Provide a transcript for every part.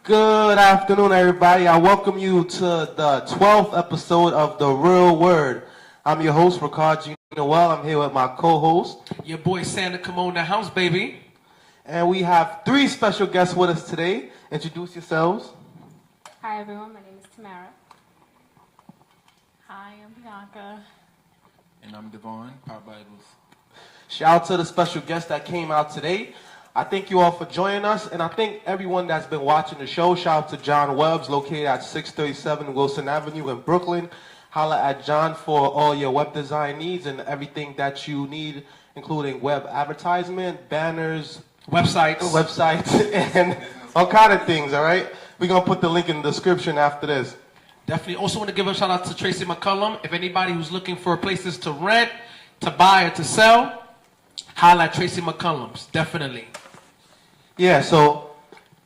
Good afternoon, everybody. I welcome you to the 12th episode of The Real Word. I'm your host, Ricard G. Noel. I'm here with my co-host. Your boy Sander Apamwen in the house, baby. And we have three special guests with us today. Introduce yourselves. Hi, everyone. My name is Thamarra. Hi, I'm Bianca. And I'm Devon, Pop Bibles. Shout out to the special guests that came out today. I thank you all for joining us, and I thank everyone that's been watching the show. Shout out to John Webbs, located at 637 Wilson Avenue in Brooklyn. Holla at John for all your web design needs and everything that you need, including web advertisement, banners, websites, and all kind of things, all right? We're going to put the link in the description after this. Definitely. Also want to give a shout out to Tracy McCullum. If anybody who's looking for places to rent, to buy, or to sell, holla at Tracy McCullum's. Definitely. Yeah, so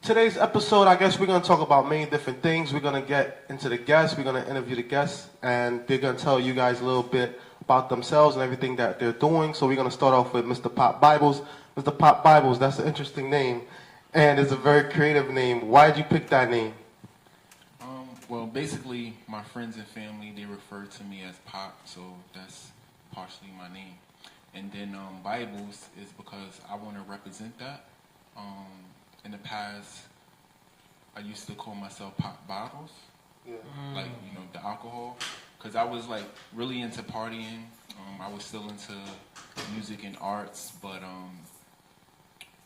today's episode, I guess we're going to talk about many different things. We're going to get into the guests. We're going to interview the guests, and they're going to tell you guys a little bit about themselves and everything that they're doing. So we're going to start off with Mr. Pop Bibles. Mr. Pop Bibles, that's an interesting name, and it's a very creative name. Why did you pick that name? Well, basically, my friends and family, they refer to me as Pop, so that's partially my name. And then Bibles is because I want to represent that. In the past, I used to call myself Pop Bottles, like, you know, the alcohol, because I was, like, really into partying. I was still into music and arts, but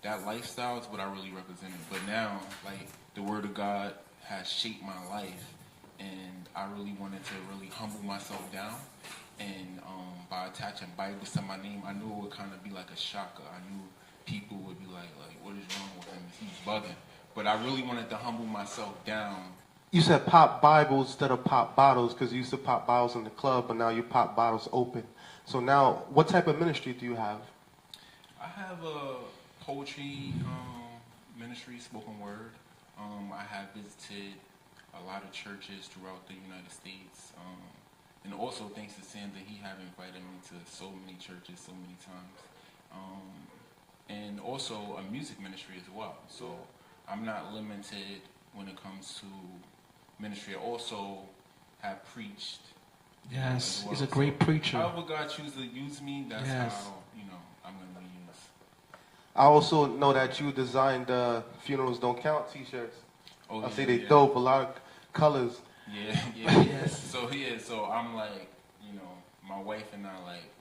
that lifestyle is what I really represented. But now, like, the Word of God has shaped my life, and I really wanted to really humble myself down. And by attaching Bibles to my name, I knew it would kind of be like a shocker. I knew people would be like, what is wrong with him? He's bugging. But I really wanted to humble myself down. You said Pop Bibles instead of Pop Bottles because you used to pop bottles in the club, but now you pop bottles open. So now, what type of ministry do you have? I have a poetry ministry, spoken word. I have visited a lot of churches throughout the United States. And also, thanks to Sander, he have invited me to so many churches so many times. And also a music ministry as well. So I'm not limited when it comes to ministry. I also have preached. Yes, well. he's a great preacher. However God chooses to use me, that's how, you know, I'm going to be used. I also know that you designed Funerals Don't Count t-shirts. Oh, I see they dope, a lot of colors. Yeah. Yes. So I'm like, you know, my wife and I like.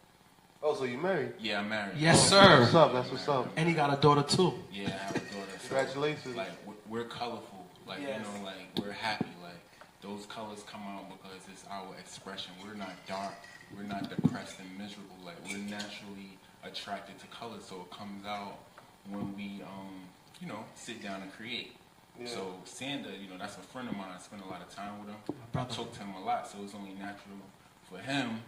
Oh, so you married? Yeah, I'm married. Yes, sir. What's up? That's what's up. And he got a daughter too. Yeah, I have a daughter. Congratulations. Like, we're colorful. Like, Yes. you know, like, we're happy. Like, those colors come out because it's our expression. We're not dark. We're not depressed and miserable. Like, we're naturally attracted to color. So it comes out when we, you know, sit down and create. Yeah. So Sander, you know, that's a friend of mine. I spend a lot of time with him. I talk to him a lot. So it's only natural for him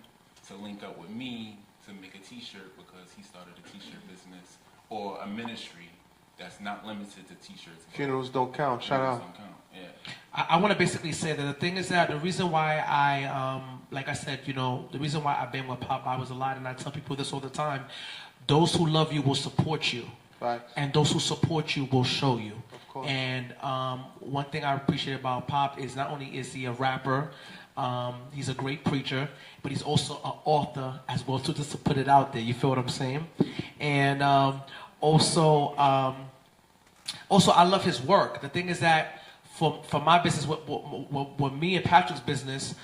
to link up with me to make a t-shirt because he started a t-shirt business or a ministry that's not limited to t-shirts. Funerals Don't Count. Shout out. Don't count. Yeah. I want to basically say that the thing is that the reason why I, like I said, you know, the reason why I've been with Pop Bibles a lot, and I tell people this all the time, those who love you will support you. Right. And those who support you will show you. Of course. And one thing I appreciate about Pop is not only is he a rapper, he's a great preacher, but he's also an author as well too, just to put it out there. You feel what I'm saying? And also I love his work. The thing is that for my business, with me and Patrick's business,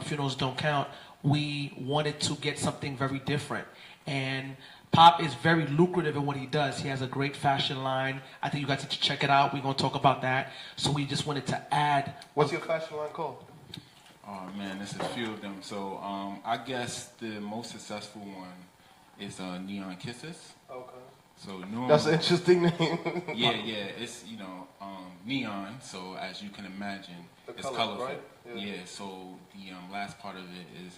Funerals Don't Count, we wanted to get something very different. And Pop is very lucrative in what he does. He has a great fashion line. I think you guys need to check it out. We're going to talk about that. So we just wanted to add. What's your fashion line called? Oh man, there's a few of them. So I guess the most successful one is Neon Kisses. Okay. So that's an interesting name. yeah, it's, you know, neon. So as you can imagine, it's colorful. Right? Yeah. So the last part of it is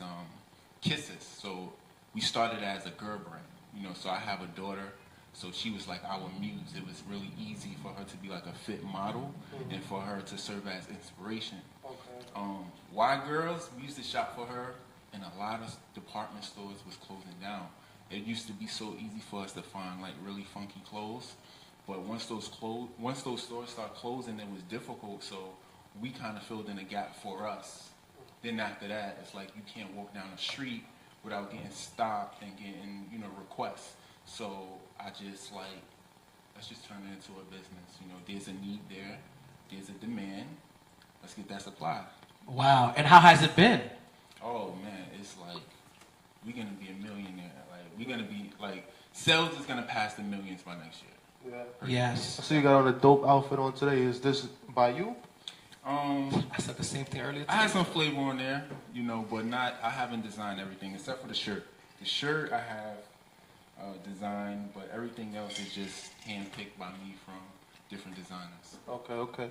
Kisses. So we started as a girl brand. You know, so I have a daughter, so she was like our muse. It was really easy for her to be like a fit model and for her to serve as inspiration. Okay. Why girls? We used to shop for her, and a lot of department stores was closing down. It used to be so easy for us to find like really funky clothes, But once those stores start closing, it was difficult. So we kind of filled in a gap for us. Then after that, it's like you can't walk down the street without getting stopped and getting, requests. So I just like, let's just turn it into a business. There's a need there, there's a demand. Let's get that supply. Wow. And how has it been? Oh man, it's like we're gonna be a millionaire. Like we're gonna be like sales is gonna pass the millions by next year. Yeah. Yes. I see you got on a dope outfit on today. Is this by you? I said the same thing earlier today. I had some flavor on there, but not. I haven't designed everything except for the shirt. The shirt I have designed, but everything else is just handpicked by me from different designers. Okay.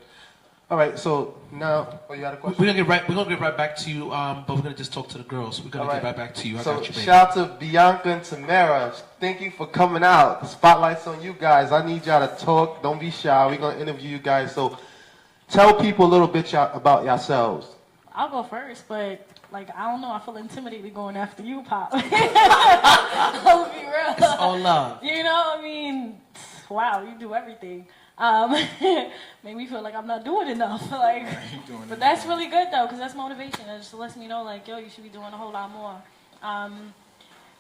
All right. So now, you got a question? We're gonna get right back to you, but we're gonna just talk to the girls. We're gonna get right back to you. I got you, baby. Shout out to Bianca and Thamarra. Thank you for coming out. The spotlight's on you guys. I need y'all to talk. Don't be shy. We're gonna interview you guys. So tell people a little bit about yourselves. I'll go first, but I don't know. I feel intimidated going after you, Pop. I'll be real. It's all love. Wow, you do everything. Made me feel like I'm not doing enough. But that's really good though, because that's motivation. It just lets me know, you should be doing a whole lot more.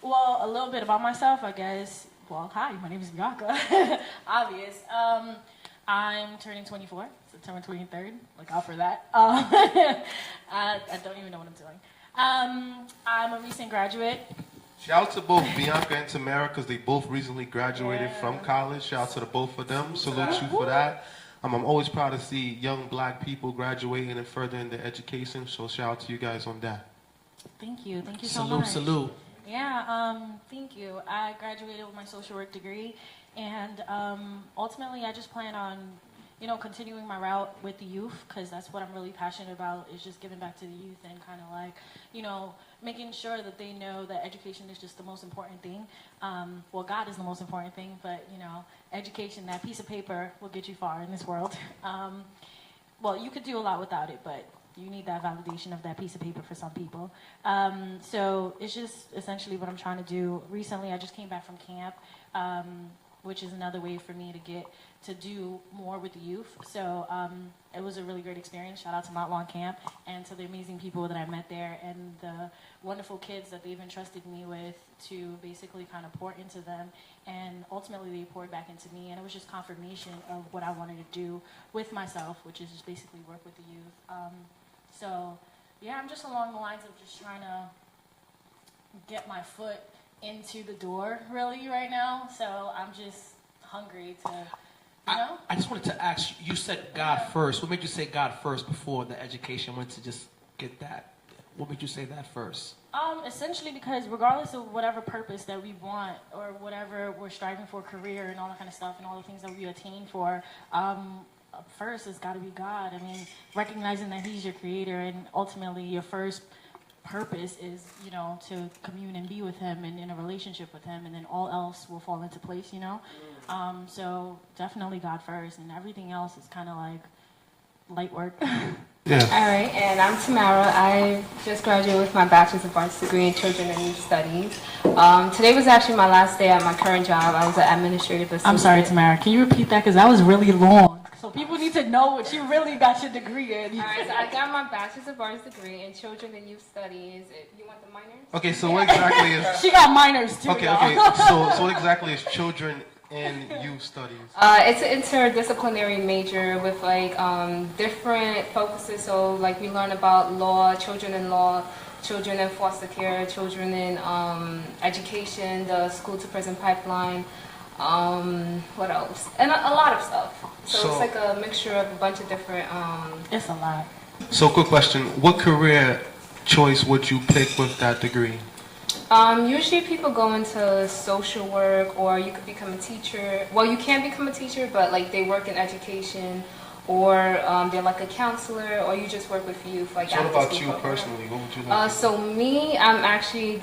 Well, a little bit about myself, I guess. Well, hi, my name is Bianca. Obvious. I'm turning 24, September 23rd. Look out for that. I don't even know what I'm doing. I'm a recent graduate. Shout out to both Bianca and Thamarra because they both recently graduated from college. Shout out to the both of them. Salute you for that. I'm always proud to see young black people graduating and furthering their education. So shout out to you guys on that. Thank you so much. Salute. Yeah, thank you. I graduated with my social work degree, and ultimately I just plan on, continuing my route with the youth, because that's what I'm really passionate about, is just giving back to the youth and kind of making sure that they know that education is just the most important thing. Well, God is the most important thing, but, education, that piece of paper will get you far in this world. Well, you could do a lot without it, but you need that validation of that piece of paper for some people. So it's just essentially what I'm trying to do. Recently, I just came back from camp, which is another way for me to do more with the youth. So it was a really great experience. Shout out to Mount Lawn Camp and to the amazing people that I met there and the wonderful kids that they've entrusted me with to basically kind of pour into them. And ultimately they poured back into me, and it was just confirmation of what I wanted to do with myself, which is just basically work with the youth. So yeah, I'm just along the lines of just trying to get my foot into the door really right now. So I'm just hungry to, I just wanted to ask you said God first. What made you say God first before the education went to just get that? What made you say that first? Essentially because regardless of whatever purpose that we want or whatever we're striving for, career and all that kind of stuff and all the things that we attain for, first it's got to be God. I mean, recognizing that He's your creator, and ultimately your first purpose is, to commune and be with Him and in a relationship with Him, and then all else will fall into place, So definitely God first, and everything else is kind of like light work. Yeah. All right, and I'm Thamarra. I just graduated with my Bachelor's of Arts degree in Children and Youth Studies. Today was actually my last day at my current job. I was an administrative assistant. I'm sorry, Thamarra. Can you repeat that? Because that was really long. So people need to know what you really got your degree in. All right, so I got my Bachelor's of Arts degree in Children and Youth Studies. You want the minors? Okay, so what exactly is... She got minors too. Okay. So what exactly is Children and Youth Studies? It's an interdisciplinary major with different focuses. So we learn about law, children in law, children in foster care, children in education, the school to prison pipeline. What else? And a lot of stuff. So it's like a mixture of a bunch of different... It's a lot. So quick question, what career choice would you pick with that degree? Usually people go into social work, or you could become a teacher. Well, you can become a teacher, but they work in education, or they're like a counselor, or you just work with youth. So what about you personally? What would you like? So me, I'm actually,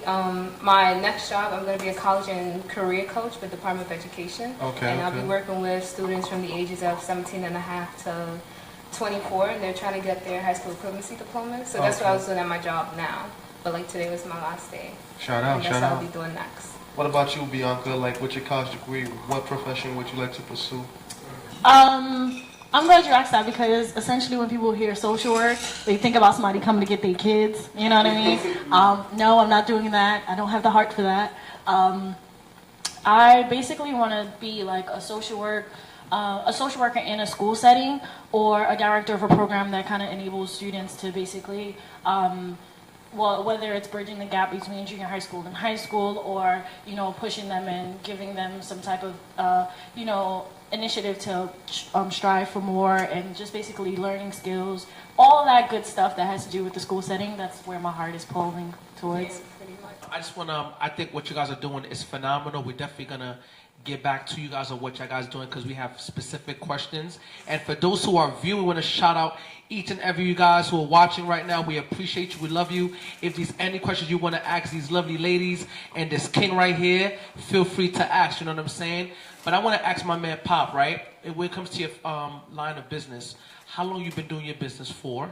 my next job, I'm going to be a college and career coach with the Department of Education. Okay. And I'll be working with students from the ages of 17 and a half to 24, and they're trying to get their high school equivalency diplomas. So that's what I was doing at my job now. But today was my last day. Shout out. What I'll be doing next. What about you, Bianca? Like, with your college degree, what profession would you like to pursue? I'm glad you asked that because essentially when people hear social work, they think about somebody coming to get their kids. You know what I mean? No, I'm not doing that. I don't have the heart for that. I basically want to be like a social worker in a school setting, or a director of a program that kind of enables students to basically, whether it's bridging the gap between junior high school and high school, or pushing them and giving them some type of initiative to strive for more, and just basically learning skills, all of that good stuff that has to do with the school setting. That's where my heart is pulling towards. I just want to, I think what you guys are doing is phenomenal. We're definitely going to get back to you guys on what you guys are doing because we have specific questions. And for those who are viewing, we want to shout out each and every you guys who are watching right now. We appreciate you. We love you. If there's any questions you want to ask these lovely ladies and this king right here, feel free to ask. You know what I'm saying? But I want to ask my man Pop, right? When it comes to your line of business, how long you been doing your business for?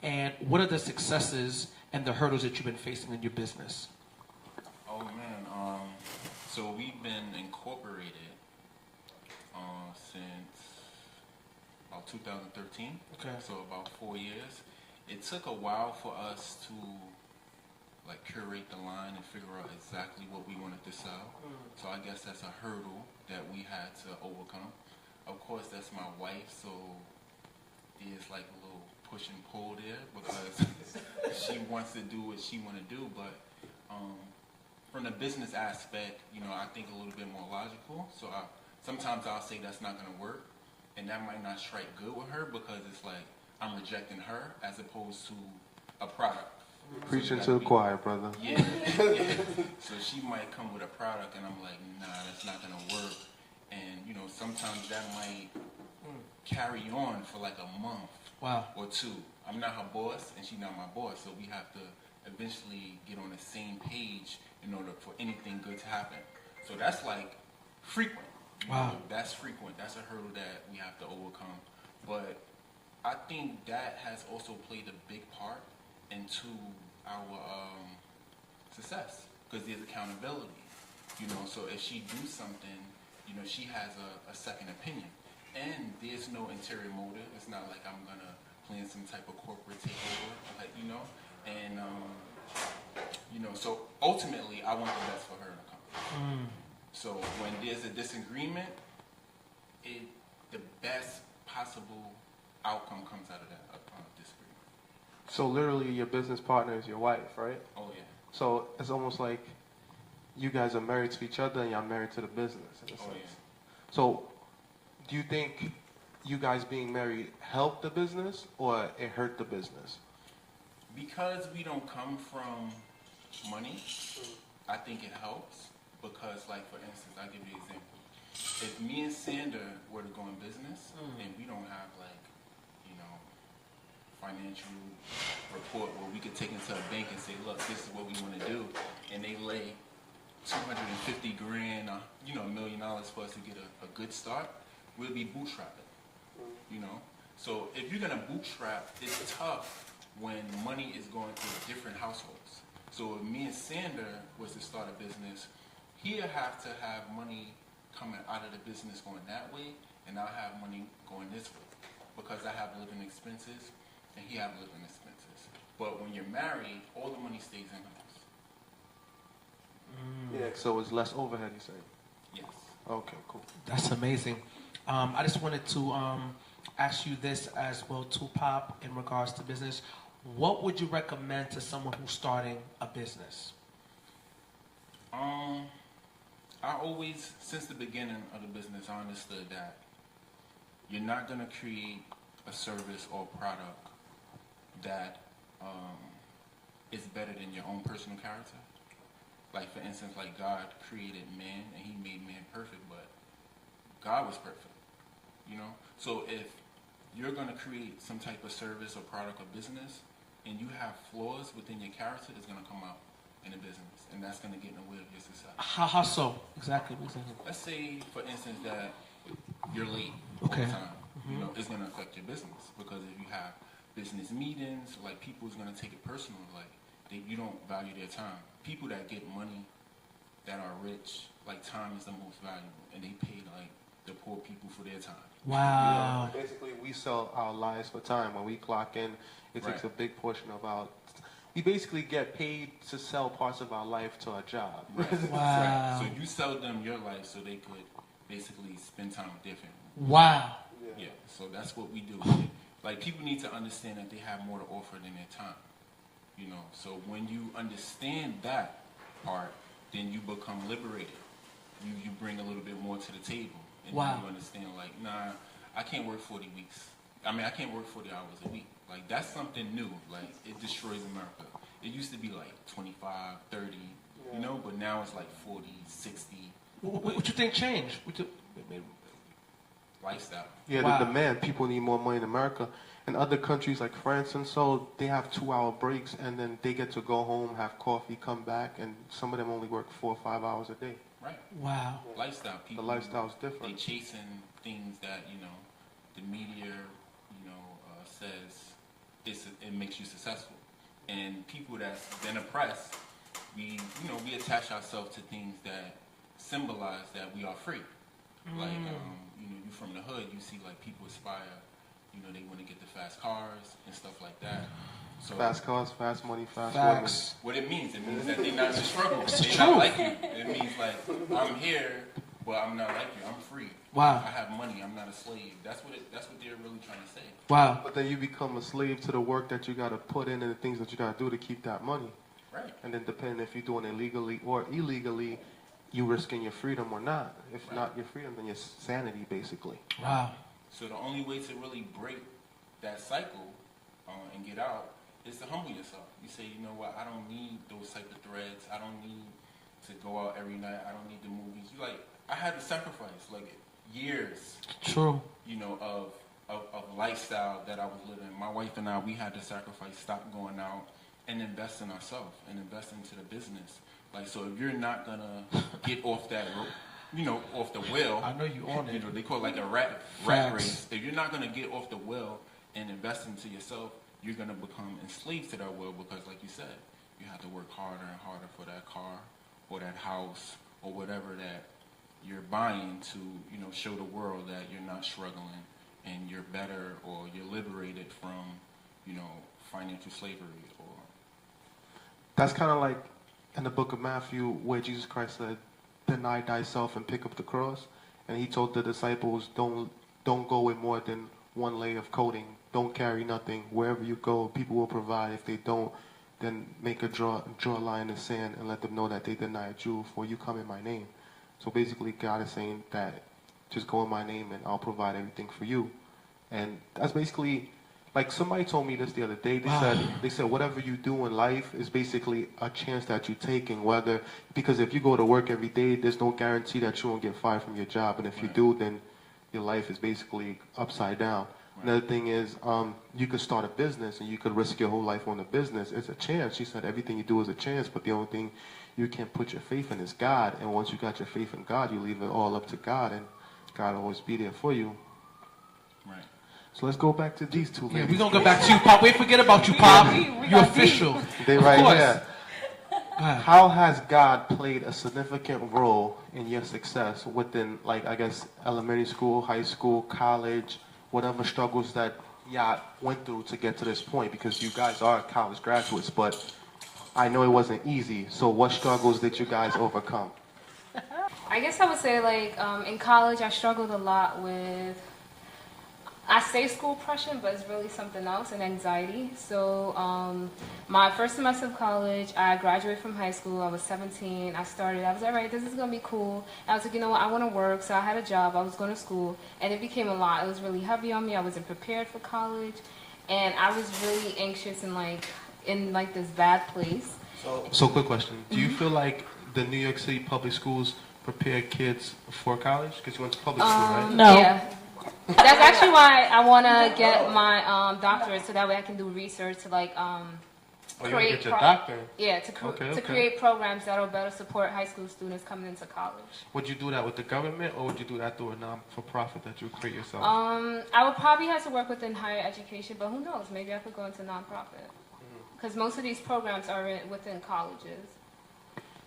And what are the successes and the hurdles that you've been facing in your business? Oh man, so we've been incorporated since about 2013. Okay. So about 4 years. It took a while for us to like curate the line and figure out exactly what we wanted to sell. So I guess that's a hurdle that we had to overcome. Of course, that's my wife, so there's like a little push and pull there because she wants to do what she want to do, but from the business aspect, I think a little bit more logical. So sometimes I'll say that's not going to work, and that might not strike good with her because it's like I'm rejecting her as opposed to a product. Preaching to the choir, brother. Yeah. So she might come with a product, and I'm like, nah, that's not going to work. And, sometimes that might carry on for like a month or two. I'm not her boss, and she's not my boss, so we have to eventually get on the same page in order for anything good to happen. So that's like frequent. Wow. That's frequent. That's a hurdle that we have to overcome. But I think that has also played a big part into our success because there's accountability. So if she do something, she has a second opinion. And there's no interior motive. It's not like I'm going to plan some type of corporate takeover, and so ultimately, I want the best for her in the company. So when there's a disagreement, the best possible outcome comes out of that disagreement. So literally, your business partner is your wife, right? Oh yeah. So it's almost like you guys are married to each other and you're married to the business in a sense. Yeah. So do you think you guys being married helped the business or it hurt the business? Because we don't come from money, I think it helps. Because, like, for instance, I'll give you an example. If me and Sander were to go in business and we don't have, like, financial report where we could take into a bank and say, look, this is what we want to do, and they lay $250 grand, $1 million for us to get a good start, we'll be bootstrapping. So if you're gonna bootstrap, it's tough when money is going through different households. So if me and Sander was to start a business, he'll have to have money coming out of the business going that way, and I'll have money going this way because I have living expenses and he have living expenses. But when you're married, all the money stays in house. Yeah, so it's less overhead, you say? Yes. Okay, cool. That's amazing. I just wanted to ask you this as well, too, Pop, in regards to business. What would you recommend to someone who's starting a business? I always, since the beginning of the business, I understood that you're not going to create a service or product that is better than your own personal character. Like, for instance, like God created man and he made man perfect, but God was perfect, So if you're going to create some type of service or product or business and you have flaws within your character, it's going to come out in the business, and that's going to get in the way of your success. How so? Exactly. Let's say, for instance, that you're late all the time. It's going to affect your business because if you have business meetings, like people's going to take it personal, like you don't value their time. People that get money that are rich, like time is the most valuable, and they pay like the poor people for their time. Wow. Basically, we sell our lives for time. When we clock in, it takes Right. a big portion of our. We basically get paid to sell parts of our life to our job. Right. Wow. Right. So you sell them your life so they could basically spend time with their family. Wow. Yeah. So that's what we do. Like people need to understand that they have more to offer than their time. You know. So when you understand that part, then you become liberated. You bring a little bit more to the table, and Wow. then you understand like, nah, I can't work 40 weeks. I mean, I can't work 40 hours a week. Like, that's something new. Like, it destroys America. It used to be like 25, 30, you know, but now it's like 40, 60. What you think changed? Lifestyle. Yeah, Wow. the demand. People need more money in America. In other countries like France and so, they have 2-hour breaks, and then they get to go home, have coffee, come back, and some of them only work 4 or 5 hours a day. Right. Wow. Lifestyle. The People, lifestyle's they different. chasing things that, you know, the media, says it makes you successful. And people that's been oppressed, we attach ourselves to things that symbolize that we are free. Like, you from the hood, you see like people aspire, they want to get the fast cars and stuff like that. So Fast cars, fast money, fast Facts. what it means that they're not in the struggle. It's They're true. not like you. It means like, I'm here, but I'm not like you. I'm free. Wow. I have money. I'm not a slave. That's what they're really trying to say. Wow. women. But then you become a slave to the work that you got to put in and the things that you got to do to keep that money. Right. And then depending if you're doing it legally or illegally, you risking your freedom or not. If Right. not your freedom, then your sanity, basically. Wow. So the only way to really break that cycle and get out is to humble yourself. You say, you know what, I don't need those type of threads. I don't need to go out every night. I don't need the movies. I had to sacrifice years, True. of lifestyle that I was living. My wife and I, we had to sacrifice, stop going out, and invest in ourselves and invest into the business. So if you're not gonna get off that off the wheel. I know you on it. They call it like a rat Facts. race. If you're not gonna get off the wheel and invest into yourself, you're gonna become enslaved to that wheel because, like you said, you have to work harder and harder for that car or that house or whatever that you're buying to, show the world that you're not struggling and you're better or you're liberated from, financial slavery or. That's kind of like in the book of Matthew where Jesus Christ said, deny thyself and pick up the cross. And he told the disciples, don't go with more than one layer of coating. Don't carry nothing. Wherever you go, people will provide. If they don't, then make draw a line in the sand and let them know that they denied you for you come in my name. So basically God is saying that just go in my name and I'll provide everything for you. And that's basically, like somebody told me this the other day. They said whatever you do in life is basically a chance that you're taking. Because if you go to work every day, there's no guarantee that you won't get fired from your job. And if you do, then your life is basically upside down. Right. Another thing is you could start a business and you could risk your whole life on a business. It's a chance. She said everything you do is a chance, but the only thing you can put your faith in is God. And once you got your faith in God, you leave it all up to God, and God will always be there for you. Right. So let's go back to these two ladies. Yeah, we're going to go back to you, Pop. We forget about you, Pop. You're official. They Of right course. here. How has God played a significant role in your success within, elementary school, high school, college, whatever struggles that y'all went through to get to this point? Because you guys are college graduates, but I know it wasn't easy. So what struggles did you guys overcome? I guess I would say in college I struggled a lot with, I say school pressure, but it's really something else, and anxiety. So my first semester of college, I graduated from high school. I was 17. I was like, all right, this is going to be cool. I was like, you know what, I want to work. So I had a job. I was going to school, and it became a lot. It was really heavy on me. I wasn't prepared for college, and I was really anxious and in this bad place. So quick question. Do you feel like the New York City public schools prepare kids for college? Because you went to public school, right? No. Yeah. That's actually why I want to get my doctorate, so that way I can do research to You want to get your doctorate? Yeah, to create programs that will better support high school students coming into college. Would you do that with the government, or would you do that through a non-for-profit that you create yourself? I would probably have to work within higher education, but who knows? Maybe I could go into nonprofit, because most of these programs are within colleges.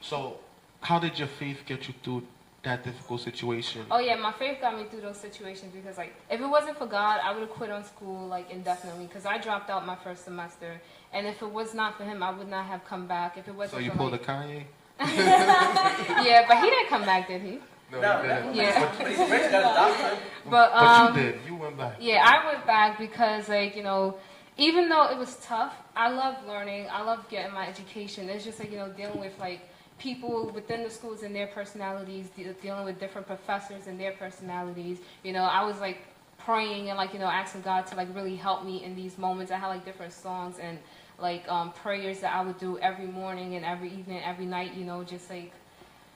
So, how did your faith get you through that difficult situation? Oh yeah, my faith got me through those situations because like if it wasn't for God, I would have quit on school like indefinitely because I dropped out my first semester, and if it was not for him, I would not have come back. If it wasn't So you for pulled like, a Kanye? yeah, but he didn't come back, did he? No, you didn't. Yeah. But he's rich, got a doctor. But you did. You went back. yeah, I went back because like even though it was tough, I love learning. I love getting my education. It's just like dealing with like people within the schools and their personalities, dealing with different professors and their personalities. I was like praying and like asking God to like really help me in these moments. I had like different songs and like prayers that I would do every morning and every evening, every night. Just like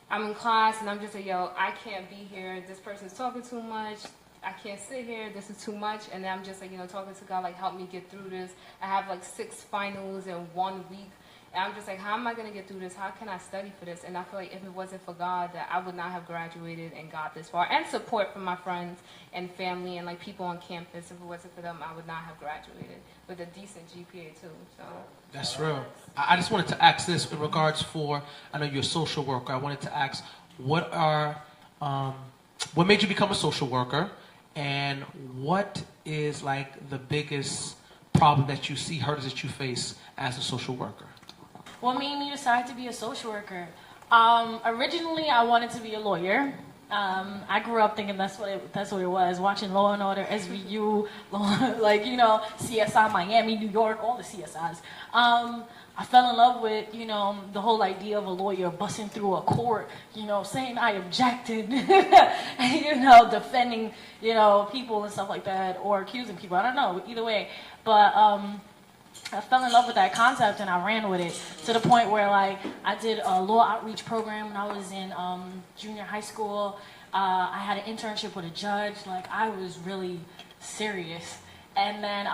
I'm in class and I'm just like, I can't be here. This person's talking too much. I can't sit here. This is too much. And then I'm just like talking to God, like help me get through this. I have like 6 finals in 1 week. And I'm just like, how am I going to get through this? How can I study for this? And I feel like if it wasn't for God, that I would not have graduated and got this far. And support from my friends and family and like people on campus. If it wasn't for them, I would not have graduated with a decent GPA too. So That's real. I just wanted to ask this in regards for, I know you're a social worker. I wanted to ask, what made you become a social worker? And what is like the biggest problem that you see, hurdles that you face as a social worker? What made me decide to be a social worker? Originally, I wanted to be a lawyer. I grew up thinking that's what it was, watching Law and Order, SVU, CSI Miami, New York, all the CSIs. I fell in love with, the whole idea of a lawyer busting through a court, saying I objected, and, defending, people and stuff like that, or accusing people. I don't know, either way. But I fell in love with that concept and I ran with it to the point where like I did a law outreach program when I was in junior high school. I had an internship with a judge. Like I was really serious. And then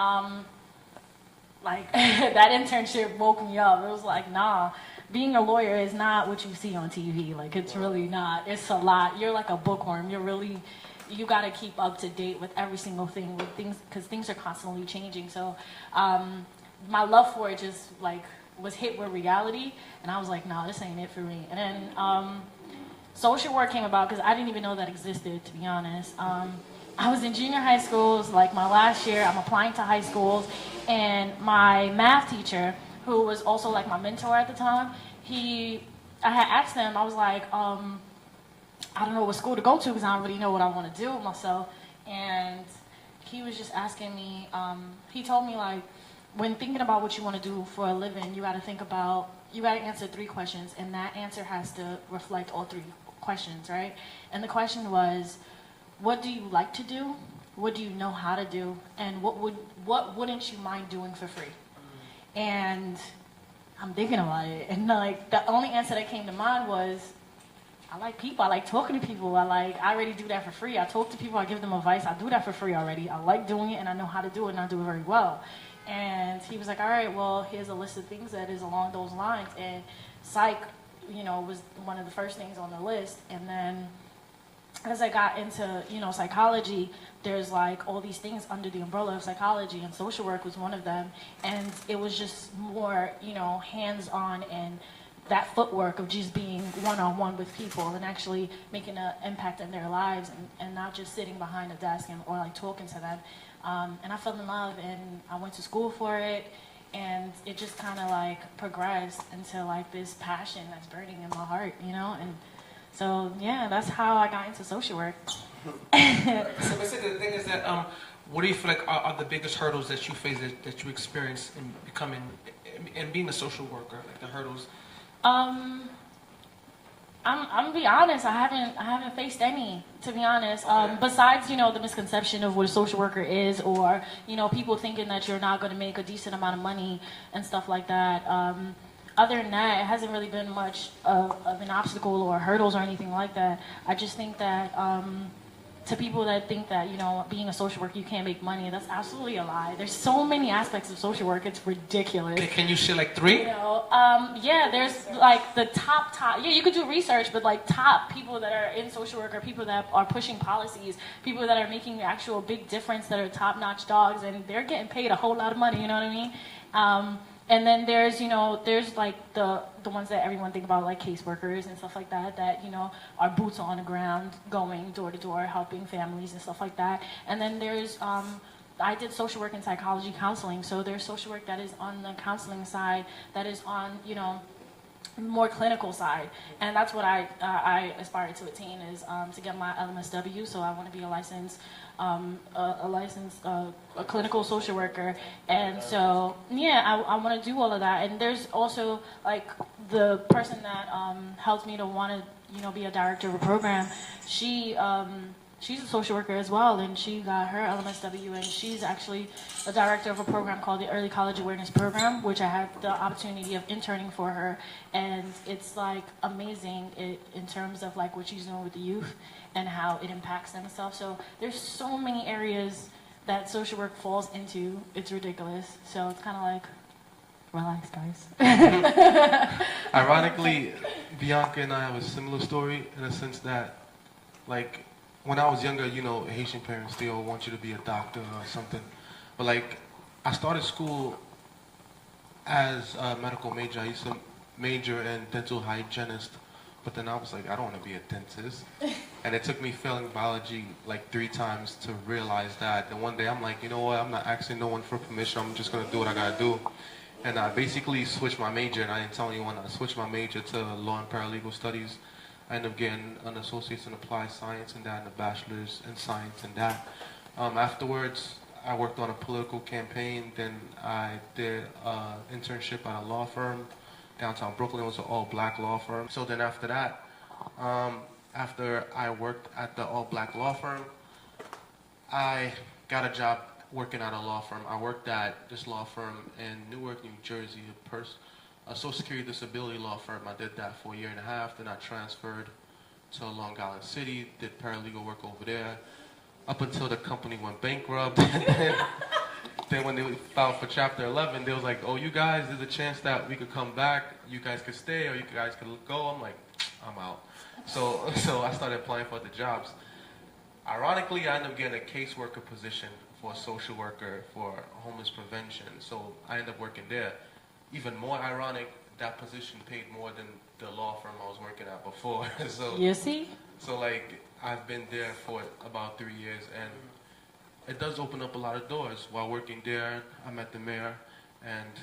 that internship woke me up. It was like, nah, being a lawyer is not what you see on TV. Like it's really not. It's a lot. You're like a bookworm. You got to keep up to date with every single thing with things because things are constantly changing. So my love for it just like was hit with reality, and I was like, no, this ain't it for me. And then social work came about because I didn't even know that existed, to be honest. I was in junior high schools, like my last year. I'm applying to high schools, and my math teacher, who was also like my mentor at the time, I had asked him, I was like, I don't know what school to go to because I don't really know what I want to do with myself. And he was just asking me, he told me like, when thinking about what you want to do for a living, you got to answer 3 questions, and that answer has to reflect all 3 questions, right? And the question was, what do you like to do? What do you know how to do? And what wouldn't you mind doing for free? And I'm thinking about it, and like the only answer that came to mind was, I like people. I like talking to people. I already do that for free. I talk to people. I give them advice. I do that for free already. I like doing it, and I know how to do it, and I do it very well. And he was like, all right, well, here's a list of things that is along those lines. And psych, was one of the first things on the list. And then as I got into, psychology, there's like all these things under the umbrella of psychology, and social work was one of them. And it was just more, hands-on and that footwork of just being one-on-one with people and actually making an impact in their lives and not just sitting behind a desk or like talking to them. And I fell in love and I went to school for it, and it just kind of like progressed into like this passion that's burning in my heart, and so yeah, that's how I got into social work. So basically the thing is that what do you feel like are the biggest hurdles that you face that you experience in being a social worker, like the hurdles? I'm gonna be honest. I haven't faced any, to be honest. Besides, the misconception of what a social worker is, or people thinking that you're not gonna make a decent amount of money and stuff like that. Other than that, it hasn't really been much of an obstacle or hurdles or anything like that. I just think that to people that think that, being a social worker, you can't make money, that's absolutely a lie. There's so many aspects of social work, it's ridiculous. Can you share like 3? Yeah, there's like the top, yeah, you could do research, but like top people that are in social work are people that are pushing policies, people that are making the actual big difference, that are top-notch dogs, and they're getting paid a whole lot of money, you know what I mean? And then there's, there's like the ones that everyone think about, like caseworkers and stuff like that, that, are boots on the ground, going door to door, helping families and stuff like that. And then there's, I did social work and psychology counseling, so there's social work that is on the counseling side, that is on, more clinical side, and that's what I aspire to attain, is to get my LMSW. So I want to be a licensed a clinical social worker, and so I want to do all of that. And there's also like the person that helped me to want to be a director of a program. She's a social worker as well, and she got her LMSW, and she's actually a director of a program called the Early College Awareness Program, which I had the opportunity of interning for her, and it's like amazing in terms of like what she's doing with the youth and how it impacts them and stuff. So there's so many areas that social work falls into. It's ridiculous. So it's kind of like, relax, guys. Ironically, Bianca and I have a similar story in the sense that, like, when I was younger, Haitian parents, they all want you to be a doctor or something. But like, I started school as a medical major. I used to major in dental hygienist, but then I was like, I don't want to be a dentist. And it took me failing biology like 3 times to realize that. And one day I'm like, you know what, I'm not asking no one for permission. I'm just going to do what I got to do. And I basically switched my major, and I didn't tell anyone. I switched my major to law and paralegal studies. I ended up getting an associate's in applied science and that, and a bachelor's in science and that. Afterwards, I worked on a political campaign. Then I did an internship at a law firm downtown Brooklyn. It was an all-black law firm. So then after that, after I worked at the all-black law firm, I got a job working at a law firm. I worked at this law firm in Newark, New Jersey, a Social Security disability law firm. I did that for 1.5 years. Then I transferred to Long Island City, did paralegal work over there, up until the company went bankrupt. And then when they filed for Chapter 11, they was like, oh, you guys, there's a chance that we could come back. You guys could stay or you guys could go. I'm like, I'm out. So I started applying for the jobs. Ironically, I ended up getting a caseworker position for a social worker for homeless prevention. So I ended up working there. Even more ironic, that position paid more than the law firm I was working at before. So You see? So like, I've been there for about 3 years, and it does open up a lot of doors. While working there, I met the mayor, and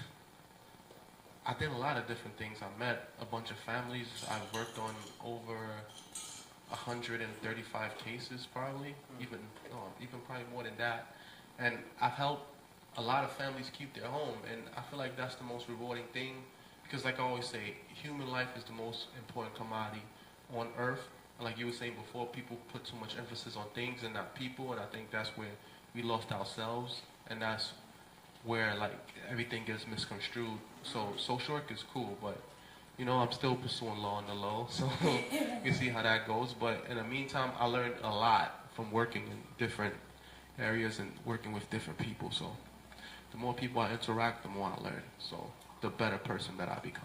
I did a lot of different things. I met a bunch of families. I've worked on over 135 cases, probably, even probably more than that. And I've helped a lot of families keep their home, and I feel like that's the most rewarding thing, because like I always say, human life is the most important commodity on earth. And like you were saying before, people put too much emphasis on things and not people, and I think that's where we lost ourselves, and that's where like everything gets misconstrued. So social work is cool, but I'm still pursuing law on the low, so you see how that goes. But in the meantime, I learned a lot from working in different areas and working with different people. So the more people I interact, the more I learn. So the better person that I become.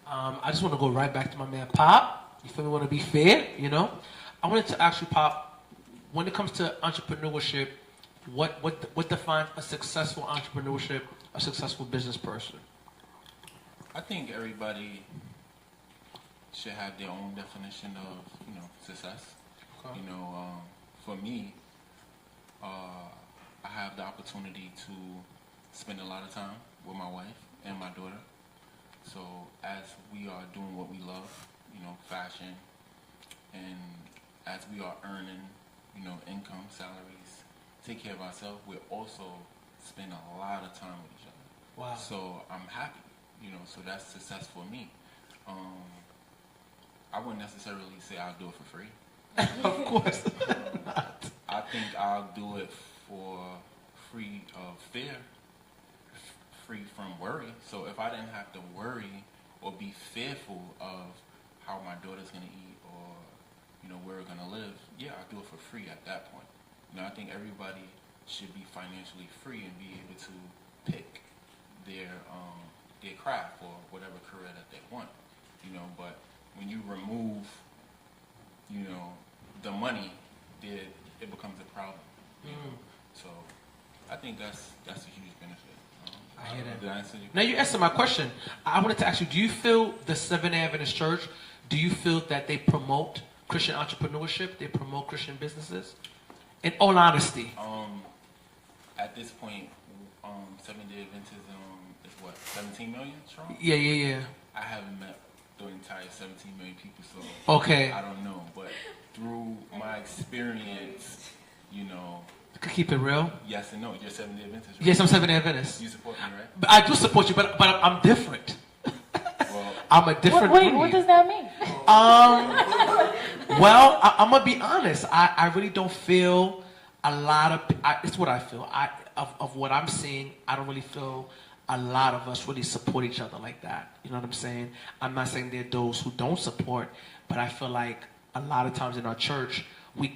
I just want to go right back to my man Pop. You feel me? Want to be fair, I wanted to ask you, Pop, when it comes to entrepreneurship, what defines a successful entrepreneurship, a successful business person? I think everybody should have their own definition of, success. Okay. For me, I have the opportunity to spend a lot of time with my wife and my daughter. So as we are doing what we love, fashion, and as we are earning, income, salaries, take care of ourselves, we're also spend a lot of time with each other. Wow. So I'm happy, so that's success for me. I wouldn't necessarily say I'll do it for free. Of course. I think I'll do it for free of fear, free from worry. So if I didn't have to worry or be fearful of how my daughter's going to eat or, where we're going to live, yeah, I'll do it for free at that point. I think everybody should be financially free and be able to pick their craft or whatever career that they want, but when you remove, the money, it becomes a problem. So I think that's a huge benefit. I hear that. Did I answer you? Now you answered my question. I wanted to ask you, do you feel the Seventh-day Adventist Church, do you feel that they promote Christian entrepreneurship? They promote Christian businesses? In all honesty. At this point, Seventh-day Adventism is what, 17 million strong? Yeah. I haven't met the entire 17 million people, so Okay. I don't know. But through my experience, you know, Keep it real. yes and no. You're Seventh-day Adventist, right? Yes, I'm Seventh-day Adventist. You support me, right? But I do support you, but I'm different. Well, I'm a different Wait, breed. what does that mean? Well, I'm gonna be honest. I really don't feel a lot of. It's what I feel. Of what I'm seeing, I don't really feel a lot of us really support each other like that. You know what I'm saying? I'm not saying there are those who don't support, but I feel like a lot of times in our church, we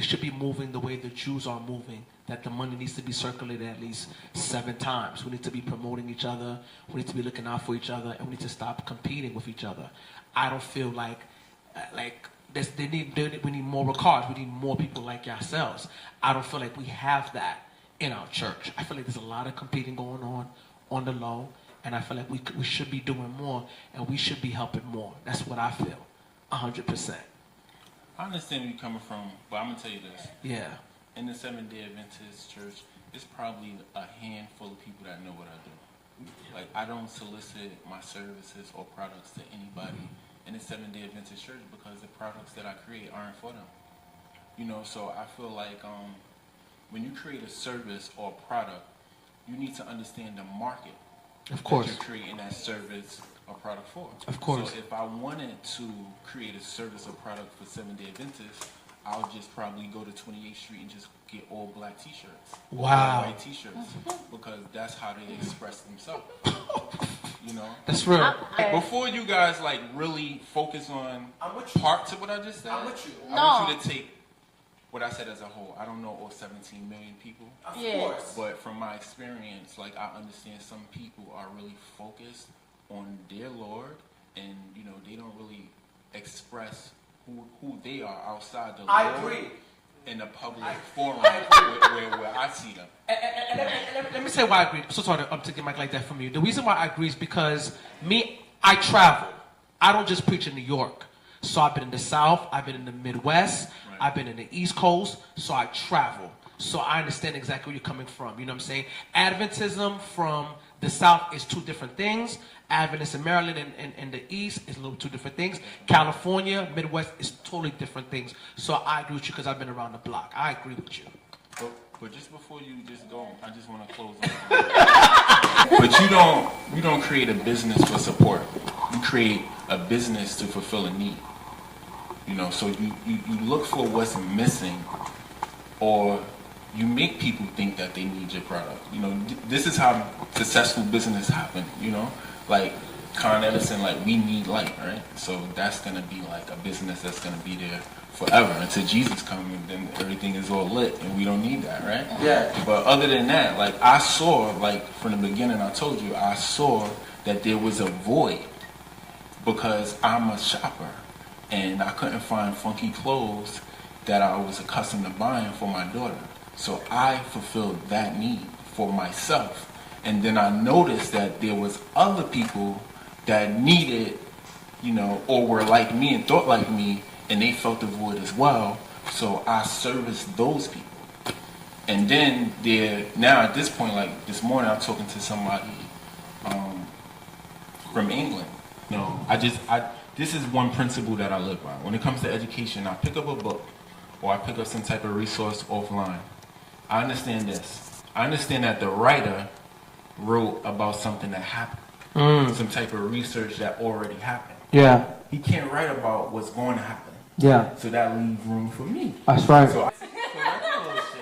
should be moving the way the Jews are moving. That the money needs to be circulated at least 7 times. We need to be promoting each other. We need to be looking out for each other, and we need to stop competing with each other. I don't feel like we need more cards. We need more people like yourselves. I don't feel like we have that in our church. I feel like there's a lot of competing going on the low, and I feel like we should be doing more, and we should be helping more. That's what I feel, 100%. I understand where you're coming from, but I'm gonna tell you this. Yeah. In the Seventh-day Adventist Church, it's probably a handful of people that know what I do. Like, I don't solicit my services or products to anybody in the Seventh-day Adventist Church because the products that I create aren't for them. You know, so I feel like when you create a service or a product, you need to understand the market Of course. that you're creating that service or product for. Of course. So if I wanted to create a service or product for Seventh-day Adventists, I'll just probably go to 28th Street and just get all black t-shirts. Wow. All white t-shirts. Because that's how they express themselves. You know? That's real. Before you guys like really focus on I'm with you. parts of what I just said, I'm with you. I want you to take what I said as a whole. I don't know all 17 million people. Of Yeah. course. But from my experience, like I understand some people are really focused on their Lord, and you know they don't really express who they are outside the I Lord agree. in the public forum where I see them. And let me say why I agree. I'm so sorry to take a mic like that from you. The reason why I agree is because I travel. I don't just preach in New York. So I've been in the South, I've been in the Midwest, Right. I've been in the East Coast, so I travel. So I understand exactly where you're coming from. You know what I'm saying? Adventism from the South is 2 different things. Adventist in Maryland and the East is a little 2 different things. California, Midwest is totally different things. So I agree with you because I've been around the block. I agree with you. But just before you just go, I just want to close on But you don't create a business for support. You create a business to fulfill a need. You know, so you look for what's missing, or you make people think that they need your product. You know, this is how successful business happen. You know, like Con Edison, like we need light, right? So that's gonna be like a business that's gonna be there forever until Jesus comes, and then everything is all lit, and we don't need that, right? Yeah. But other than that, like I saw, like from the beginning, I told you, I saw that there was a void because I'm a shopper, and I couldn't find funky clothes that I was accustomed to buying for my daughter. So I fulfilled that need for myself. And then I noticed that there was other people that needed, you know, or were like me and thought like me, and they felt the void as well. So I serviced those people. And then now at this point, like this morning, I'm talking to somebody from England. You know, this is one principle that I live by. When it comes to education, I pick up a book or I pick up some type of resource offline. I understand this. I understand that the writer wrote about something that happened, some type of research that already happened. Yeah. He can't write about what's going to happen. Yeah. So that leaves room for me. That's right. So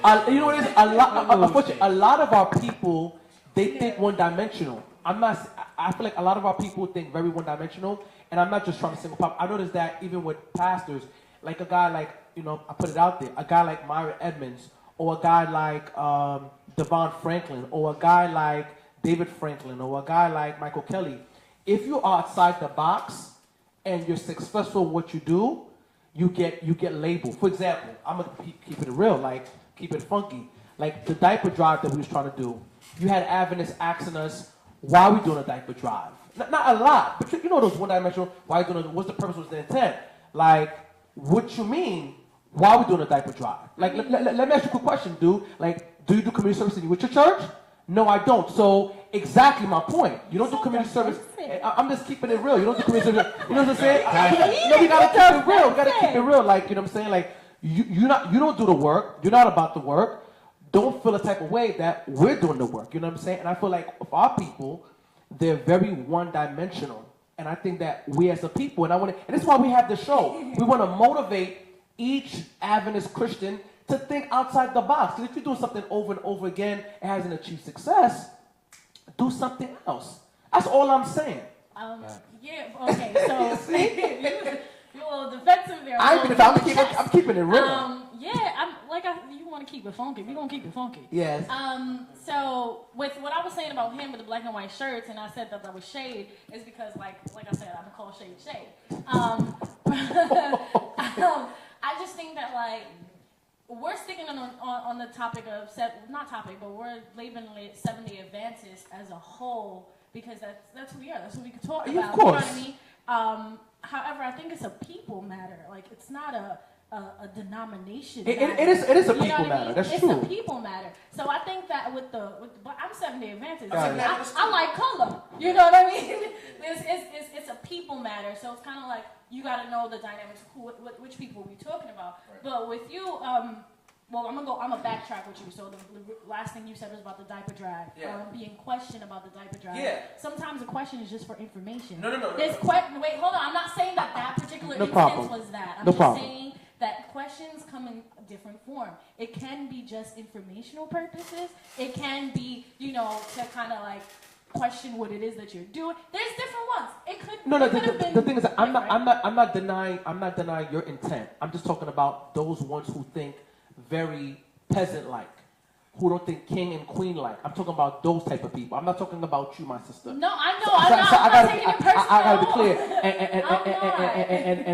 You know what it is? Unfortunately, a lot of our people, they think one-dimensional. I feel like a lot of our people think very one-dimensional, and I'm not just trying to single pop. I noticed that even with pastors, like a guy like, you know, I put it out there, a guy like Myra Edmonds, or a guy like Devon Franklin, or a guy like David Franklin, or a guy like Michael Kelly. If you are outside the box and you're successful in what you do, you get labeled. For example, I'm gonna keep it real, like keep it funky. Like the diaper drive that we was trying to do, you had Adventists asking us, why are we doing a diaper drive? Not a lot, but you know those one-dimensional, why are you doing it, what's the purpose, what's the intent? Like, what you mean, why are we doing a diaper drive? Like, let me ask you a quick question, dude. Like, do you do community service with your church? No, I don't. So, exactly my point. You don't do community service. I'm just keeping it real. You don't do community service. You know what I'm saying? No, we gotta keep it real. We gotta keep it real. Like, you know what I'm saying? Like, you don't do the work. You're not about the work. Don't feel a type of way that we're doing the work. You know what I'm saying? And I feel like of our people, they're very one-dimensional. And I think that we as a people, and this is why we have the show. We want to motivate each Adventist Christian to think outside the box. Because if you're doing something over and over again and hasn't achieved success, do something else. That's all I'm saying. Yeah, okay, so you're a little defensive there. I'm keeping it real. You want to keep it funky. We're going to keep it funky. Yes. So with what I was saying about him with the black and white shirts, and I said that was shade, is because, like I said, I'm going to call shade. I just think that, like, we're sticking on the topic of, not topic, but we're labeling it 7-day advances as a whole, because that's who we are. That's what we can talk about. Of course. You know what I mean? However, I think it's a people matter. Like, it's not a denomination matter. It is a people matter. That's it's true. It's a people matter. So I think that but I'm 7-day advances. I like color. You know what I mean? It's a people matter. So it's kind of like you got to know the dynamics of which people we're talking about. Right. But with you, well, I'm gonna backtrack with you. So the last thing you said was about the diaper drive, being questioned about the diaper drive. Yeah. Sometimes the question is just for information. No. Wait, hold on. I'm not saying that particular instance was that. I'm just saying that questions come in a different form. It can be just informational purposes. It can be, to kind of like question what it is that you're doing. There's different ones. It could. The thing is, I'm not denying your intent. I'm just talking about those ones who think very peasant-like, who don't think king and queen-like. I'm talking about those type of people. I'm not talking about you, my sister. No, I know. I'm not taking it personal. I gotta be clear.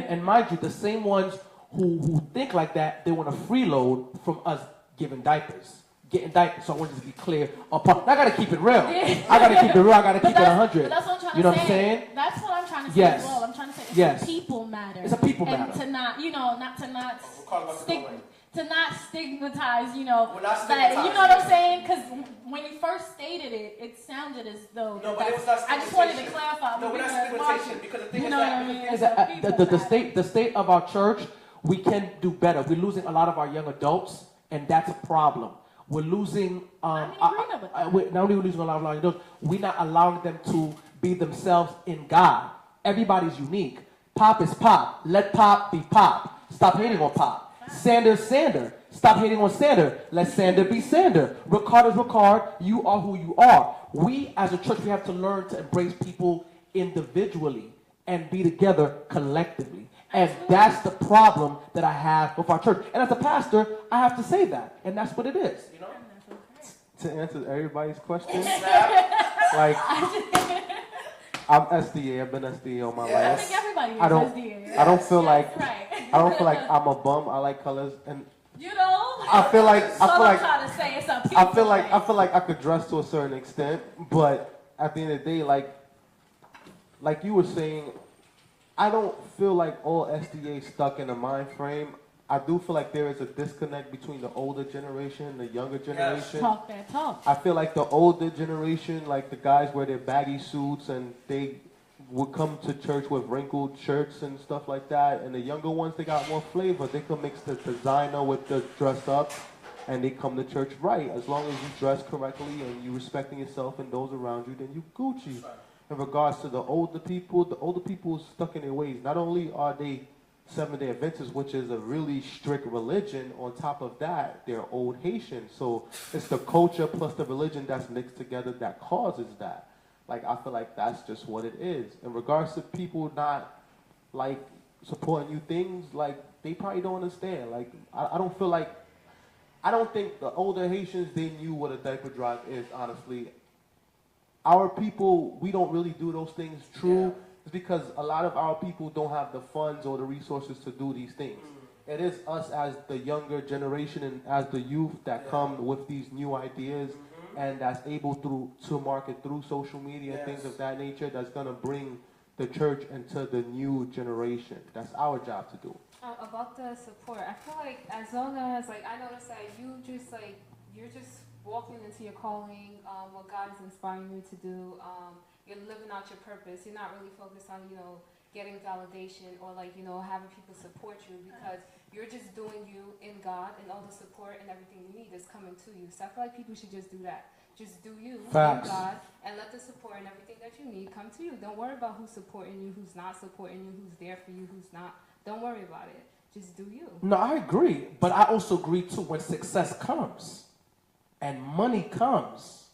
And mind you, the same ones who think like that, they want to freeload from us getting diapers. So I want to be clear. I gotta keep it real. I gotta keep it real. I gotta keep it 100. That's what I'm trying to say. You know what I'm saying? That's what I'm trying to say as well. I'm trying to say it's a people matter. It's a people matter. And to not stigmatize, We're not that, you know what I'm saying? Because when you first stated it, it sounded as though. No, but it was not stigmatization. I just wanted to clarify. No, we're not stigmatization, because the thing is that the state of our church, we can do better. We're losing a lot of our young adults, and that's a problem. We're losing. Not only we're losing a lot of our young adults, we're not allowing them to be themselves in God. Everybody's unique. Pop is pop. Let pop be pop. Stop hating on pop. Sander. Stop hating on Sander. Let Sander be Sander. Ricard is Ricard. You are who you are. We, as a church, we have to learn to embrace people individually and be together collectively. And that's the problem that I have with our church. And as a pastor, I have to say that. And that's what it is. You know? To answer everybody's question, like, I'm SDA. I've been SDA all my life. I think everybody is SDA. I don't feel like right. I don't feel like I'm a bum. I like colors, and I feel like I could dress to a certain extent, but at the end of the day, like you were saying, I don't feel like all SDA stuck in a mind frame. I do feel like there is a disconnect between the older generation and the younger generation. Talk that talk. I feel like the older generation, like the guys wear their baggy suits and they would come to church with wrinkled shirts and stuff like that. And the younger ones, they got more flavor. They can mix the designer with the dress up, and they come to church right. As long as you dress correctly and you respecting yourself and those around you, then you Gucci. In regards to the older people are stuck in their ways. Not only are they 7-Day Adventists, which is a really strict religion, on top of that, they're old Haitian. So it's the culture plus the religion that's mixed together that causes that. Like, I feel like that's just what it is. In regards to people not, like, supporting new things, like, they probably don't understand. Like, I don't think the older Haitians, they knew what a diaper drive is, honestly. Our people, we don't really do those things true. It's because a lot of our people don't have the funds or the resources to do these things. it is us as the younger generation and as the youth that come with these new ideas and that's able to market through social media and things of that nature that's going to bring the church into the new generation. That's our job to do. About the support, I feel like as long as, like, I notice that you're just walking into your calling, what God is inspiring you to do, you're living out your purpose. You're not really focused on, getting validation or having people support you, because you're just doing you in God, and all the support and everything you need is coming to you. So I feel like people should just do that. Just do you in God, and let the support and everything that you need come to you. Don't worry about who's supporting you, who's not supporting you, who's there for you, who's not. Don't worry about it. Just do you. No, I agree. But I also agree, too, when success comes and money comes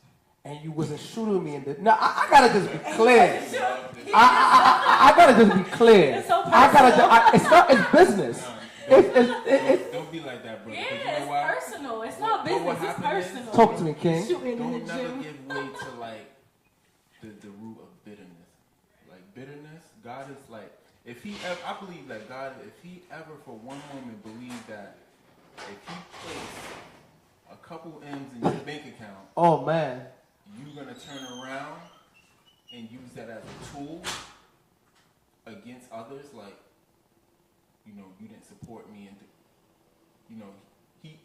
and you wasn't shooting me in the... Now, I got to just be clear. I got to just be clear. It's so personal. It's business. Don't be like that, bro. Yeah, you know why? it's personal. It's not business. It's personal. Talk to me, King. Shooting in Don't the never gym. give way to like the root of bitterness. Like bitterness, God is like, if he ever, I believe that God, if he ever for one moment believed that if he placed a couple M's in your bank account, Oh, man. you're gonna turn around and use that as a tool against others, like, you didn't support me, and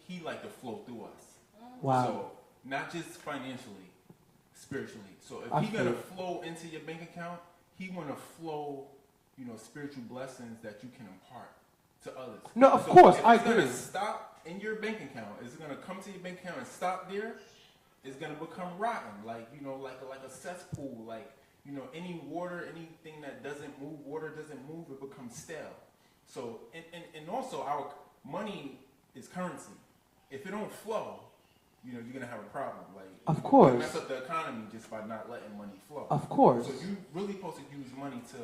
he like to flow through us. Wow. So not just financially, spiritually. So if I he's gonna feel- flow into your bank account, he wanna flow, spiritual blessings that you can impart to others. No, of So course, if I it's agree. gonna stop in your bank account, is it gonna come to your bank account and stop there? It's gonna become rotten, like a cesspool, like any water, anything that doesn't move, water doesn't move, it becomes stale. So and also our money is currency. If it don't flow, you're gonna have a problem. Like, Of course. you mess up the economy just by not letting money flow. Of course. So you really supposed to use money to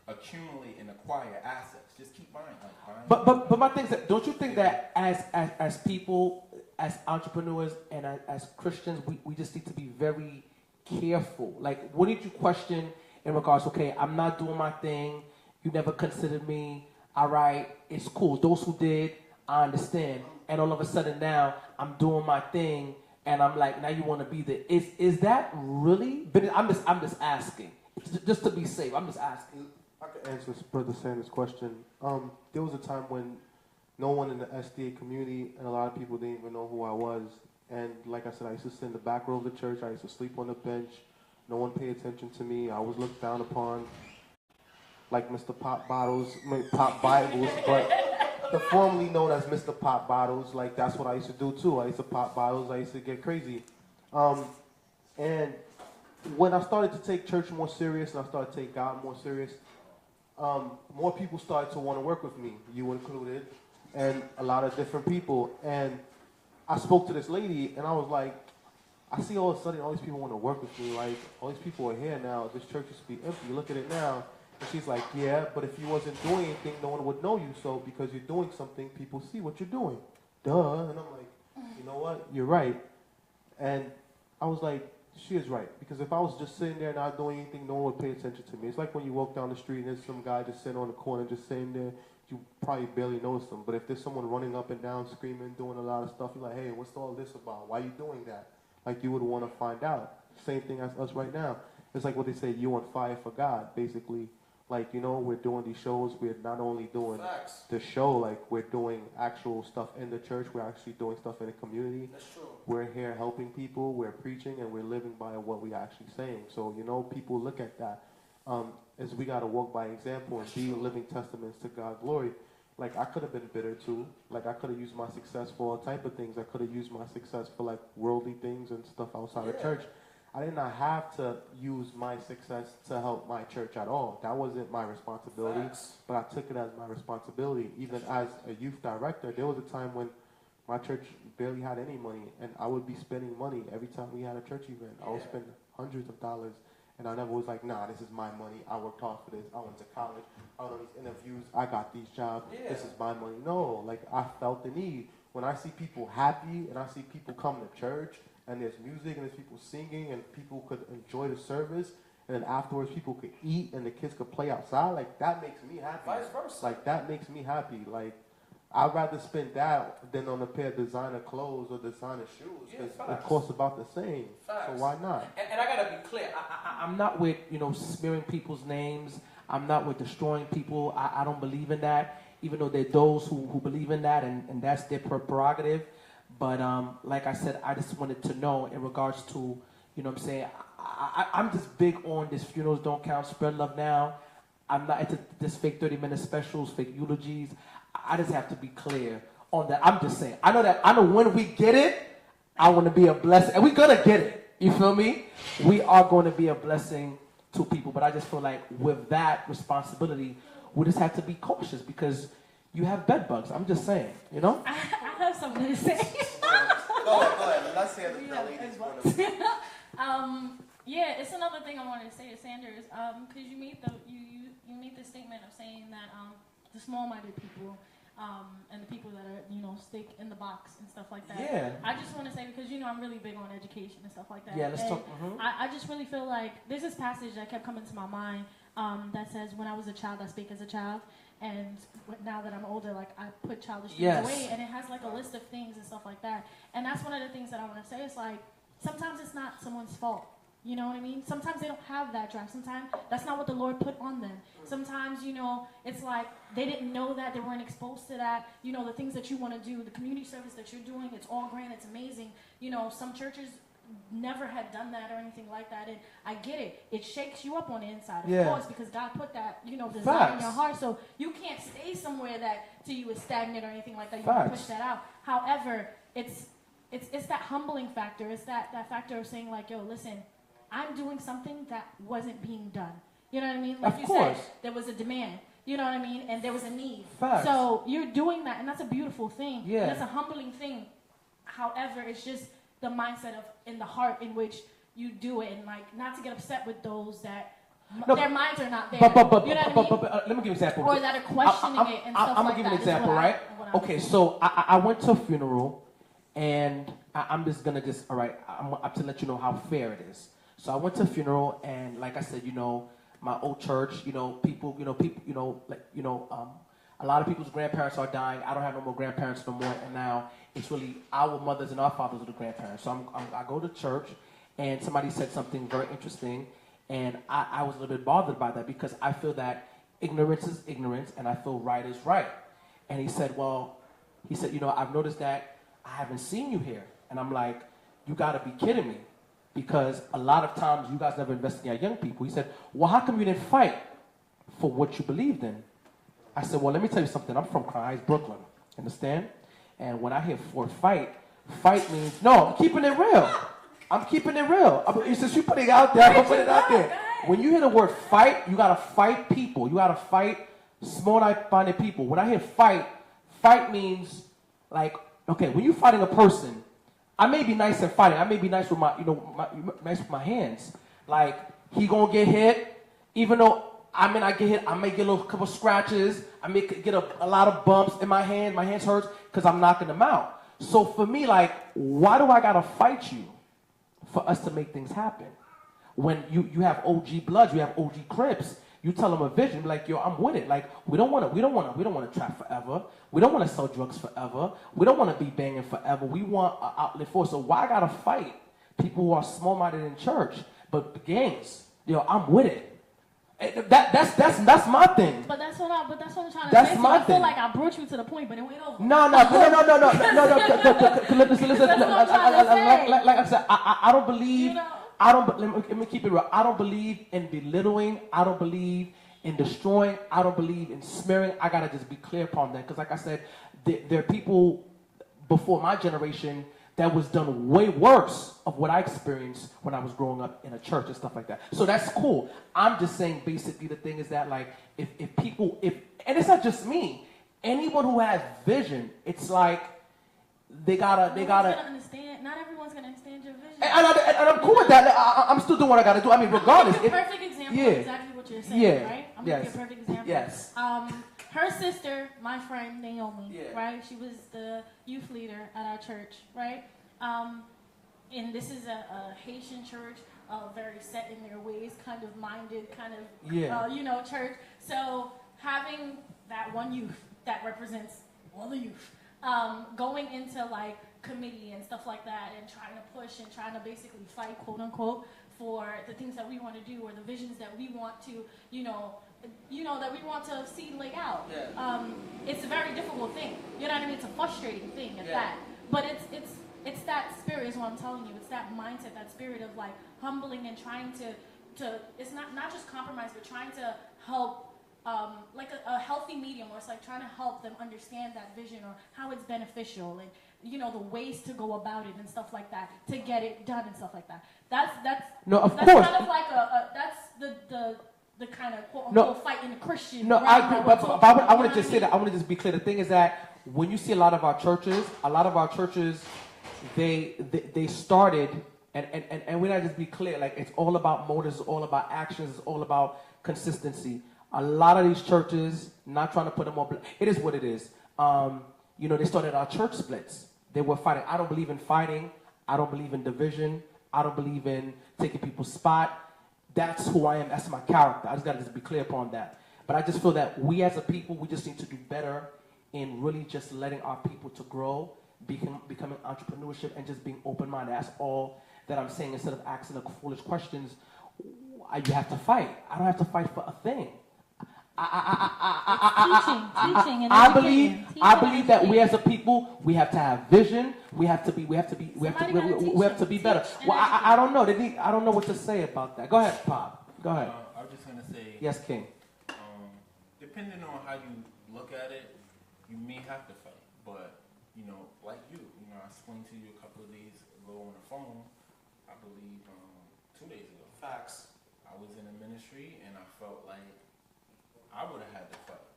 accumulate and acquire assets. Just keep buying, like buying. But my thing is that, don't you think that as people, as entrepreneurs, and as Christians, we just need to be very careful? Like, what did you question in regards, okay, I'm not doing my thing, you never considered me, all right, it's cool. Those who did, I understand. And all of a sudden now, I'm doing my thing, and I'm like, now you want to be there. Is that really? But I'm just asking, just to be safe. I'm just asking. I can answer Brother Sanders' question. There was a time when no one in the SDA community and a lot of people didn't even know who I was. And like I said, I used to sit in the back row of the church. I used to sleep on the bench. No one paid attention to me. I was looked down upon like Mr. Pop Bottles, Pop Bibles, but the formerly known as Mr. Pop Bottles, like that's what I used to do too. I used to pop bottles. I used to get crazy. And when I started to take church more serious and I started to take God more serious, more people started to want to work with me, you included, and a lot of different people. And I spoke to this lady, and I was like, I see all of a sudden all these people want to work with me. Like, all these people are here now. This church used to be empty. Look at it now. And she's like, yeah, but if you wasn't doing anything, no one would know you. So because you're doing something, people see what you're doing. Duh. And I'm like, you know what? You're right. And I was like, she is right. Because if I was just sitting there not doing anything, no one would pay attention to me. It's like when you walk down the street and there's some guy just sitting on the corner just sitting there, you probably barely notice them. But if there's someone running up and down, screaming, doing a lot of stuff, you're like, hey, what's all this about? Why are you doing that? Like, you would want to find out. Same thing as us right now. It's like what they say, you on fire for God, basically. Like, we're doing these shows. We're not only doing the show, like, we're doing actual stuff in the church. We're actually doing stuff in the community. That's true. We're here helping people. We're preaching, and we're living by what we're actually saying. So, people look at that. As we got to walk by example and be living testaments to God's glory. Like, I could have been bitter, too. Like, I could have used my success for all type of things. I could have used my success for, like, worldly things and stuff outside of church. I did not have to use my success to help my church at all. That wasn't my responsibility, but I took it as my responsibility. Even as a youth director, there was a time when my church barely had any money, and I would be spending money every time we had a church event. I would spend hundreds of dollars, and I never was like, nah, this is my money. I worked hard for this. I went to college. I went on these interviews. I got these jobs. This is my money. No, like, I felt the need. When I see people happy and I see people come to church, and there's music, and there's people singing, and people could enjoy the service, and then afterwards people could eat, and the kids could play outside, like, that makes me happy. Vice versa. Like, that makes me happy. Like, I'd rather spend that than on a pair of designer clothes or designer shoes. Yeah, It facts. costs about the same. Facts. So why not? And I gotta be clear. I'm not with smearing people's names. I'm not with destroying people. I don't believe in that. Even though there are those who believe in that, and that's their prerogative. But like I said, I just wanted to know in regards to what I'm saying. I'm just big on this. Funerals don't count. Spread love now. I'm not into this fake 30-minute specials, fake eulogies. I just have to be clear on that. I'm just saying. I know when we get it, I want to be a blessing. And we're going to get it. You feel me? We are going to be a blessing to people. But I just feel like with that responsibility, we just have to be cautious because you have bed bugs. I'm just saying, I have something to say. Go ahead. Let's hear the ladies. Yeah, it's another thing I wanted to say to Sanders, because you made the statement of saying that the small-minded people and the people that are stick in the box and stuff like that. Yeah. I just want to say because I'm really big on education and stuff like that. Yeah, let's talk. I just really feel like there's this passage that kept coming to my mind that says, "When I was a child, I spake as a child." And now that I'm older, like I put childish things away, and it has like a list of things and stuff like that. And that's one of the things that I want to say. It's like sometimes it's not someone's fault. You know what I mean? Sometimes they don't have that drive. Sometimes that's not what the Lord put on them. Sometimes, it's like they didn't know that, they weren't exposed to that. The things that you want to do, the community service that you're doing, it's all grand, it's amazing. Some churches never had done that or anything like that. And I get it. It shakes you up on the inside, of course, because God put that, desire in your heart. So you can't stay somewhere that to you is stagnant or anything like that. You can push that out. However, it's that humbling factor. It's that factor of saying like, yo, listen, I'm doing something that wasn't being done. You know what I mean? Like you said, there was a demand. You know what I mean? And there was a need. Facts. So you're doing that, and that's a beautiful thing. Yeah. And that's a humbling thing. However, it's just the mindset of in the heart in which you do it, and like not to get upset with those that their minds are not there. But you know what I mean? let me give you an example. Or that are questioning it and stuff I'm like gonna give you an that. example, right? Okay, so I went to a funeral, and I'm just gonna all right. I'm to let you know how fair it is. So I went to a funeral, and like I said, my old church, people, a lot of people's grandparents are dying. I don't have no more grandparents no more, and now it's really our mothers and our fathers are the grandparents. So I go to church, and somebody said something very interesting, and I was a little bit bothered by that because I feel that ignorance is ignorance, and I feel right is right. And he said, I've noticed that I haven't seen you here, and I'm like, you got to be kidding me. Because a lot of times you guys never invest in your young people. He said, well, how come you didn't fight for what you believed in? I said, well, let me tell you something. I'm from Crown Heights, Brooklyn. Understand? And when I hear for fight means, no, I'm keeping it real. I'm keeping it real. Since you putting it out there, I'm putting it out there. When you hear the word fight, you got to fight people. You got to fight small-minded people. When I hear fight means like, okay, when you're fighting a person, I may be nice at fighting. I may be nice with nice with my hands. Like he gonna get hit, even though I get hit. I may get a couple scratches. I may get a lot of bumps in my hand. My hands hurts because I'm knocking them out. So for me, like, why do I gotta fight you for us to make things happen? When you have OG Bloods, you have OG Crips. You tell them a vision, like, yo, I'm with it. Like, we don't want to trap forever. We don't want to sell drugs forever. We don't want to be banging forever. We want an outlet for it. So why I gotta fight people who are small-minded in church, but gangs? I'm with it. That's my thing. But that's what I'm trying to say. That's my I feel thing. like I brought you to the point, but it went over. No. Listen. Like I said, I don't believe. Let me keep it real. I don't believe in belittling. I don't believe in destroying. I don't believe in smearing. I gotta just be clear upon that because, like I said, there are people before my generation that was done way worse of what I experienced when I was growing up in a church and stuff like that. So that's cool. I'm just saying basically the thing is that like if people and it's not just me, anyone who has vision, it's like they gotta Understand. Not everyone's gonna understand your vision. and I'm cool with that. I'm still doing what I gotta do. I mean, regardless. I'll give you a perfect example of exactly what you're saying, right? I'm gonna give you a perfect example. Yes. Her sister, my friend Naomi, right? She was the youth leader at our church, right? And this is a Haitian church, very set in their ways, kind of minded, kind of, church. So having that one youth that represents all the youth, going into like committee and stuff like that, and trying to push and trying to basically fight, quote unquote, for the things that we want to do or the visions that we want to, that we want to see laid out. Yeah. It's a very difficult thing. You know what I mean? It's a frustrating thing at that. But it's that spirit is what I'm telling you. It's that mindset, that spirit of like humbling and trying to it's not just compromise, but trying to help. Like a healthy medium, where it's like trying to help them understand that vision or how it's beneficial, and the ways to go about it and stuff like that to get it done and stuff like that. That's No, of that's course. kind of like that's the kind of quote No. unquote fight in the Christian. No, I realm agree, that but, we're but talking I want about, to just say that. I want to just be clear. The thing is that when you see a lot of our churches, they started, and we gotta just be clear. Like, it's all about motives, it's all about actions, it's all about consistency. A lot of these churches, not trying to put them on, it is what it is. They started our church splits. They were fighting. I don't believe in fighting. I don't believe in division. I don't believe in taking people's spot. That's who I am. That's my character. I just got to just be clear upon that. But I just feel that we as a people, we just need to do better in really just letting our people to grow, becoming entrepreneurship, and just being open-minded. That's all that I'm saying. Instead of asking the foolish questions, you have to fight. I don't have to fight for a thing. teaching and I educating. believe that we as a people, we have to have vision. We have to be better. Well, I don't know. I don't know what to say about that. Go ahead, Pop. Go ahead. I was just gonna say. Yes, King. Depending on how you look at it, you may have to fight. But like I explained to you a couple of days ago on the phone. I believe 2 days ago. Facts. I was in a ministry and I felt like I would have had to fight,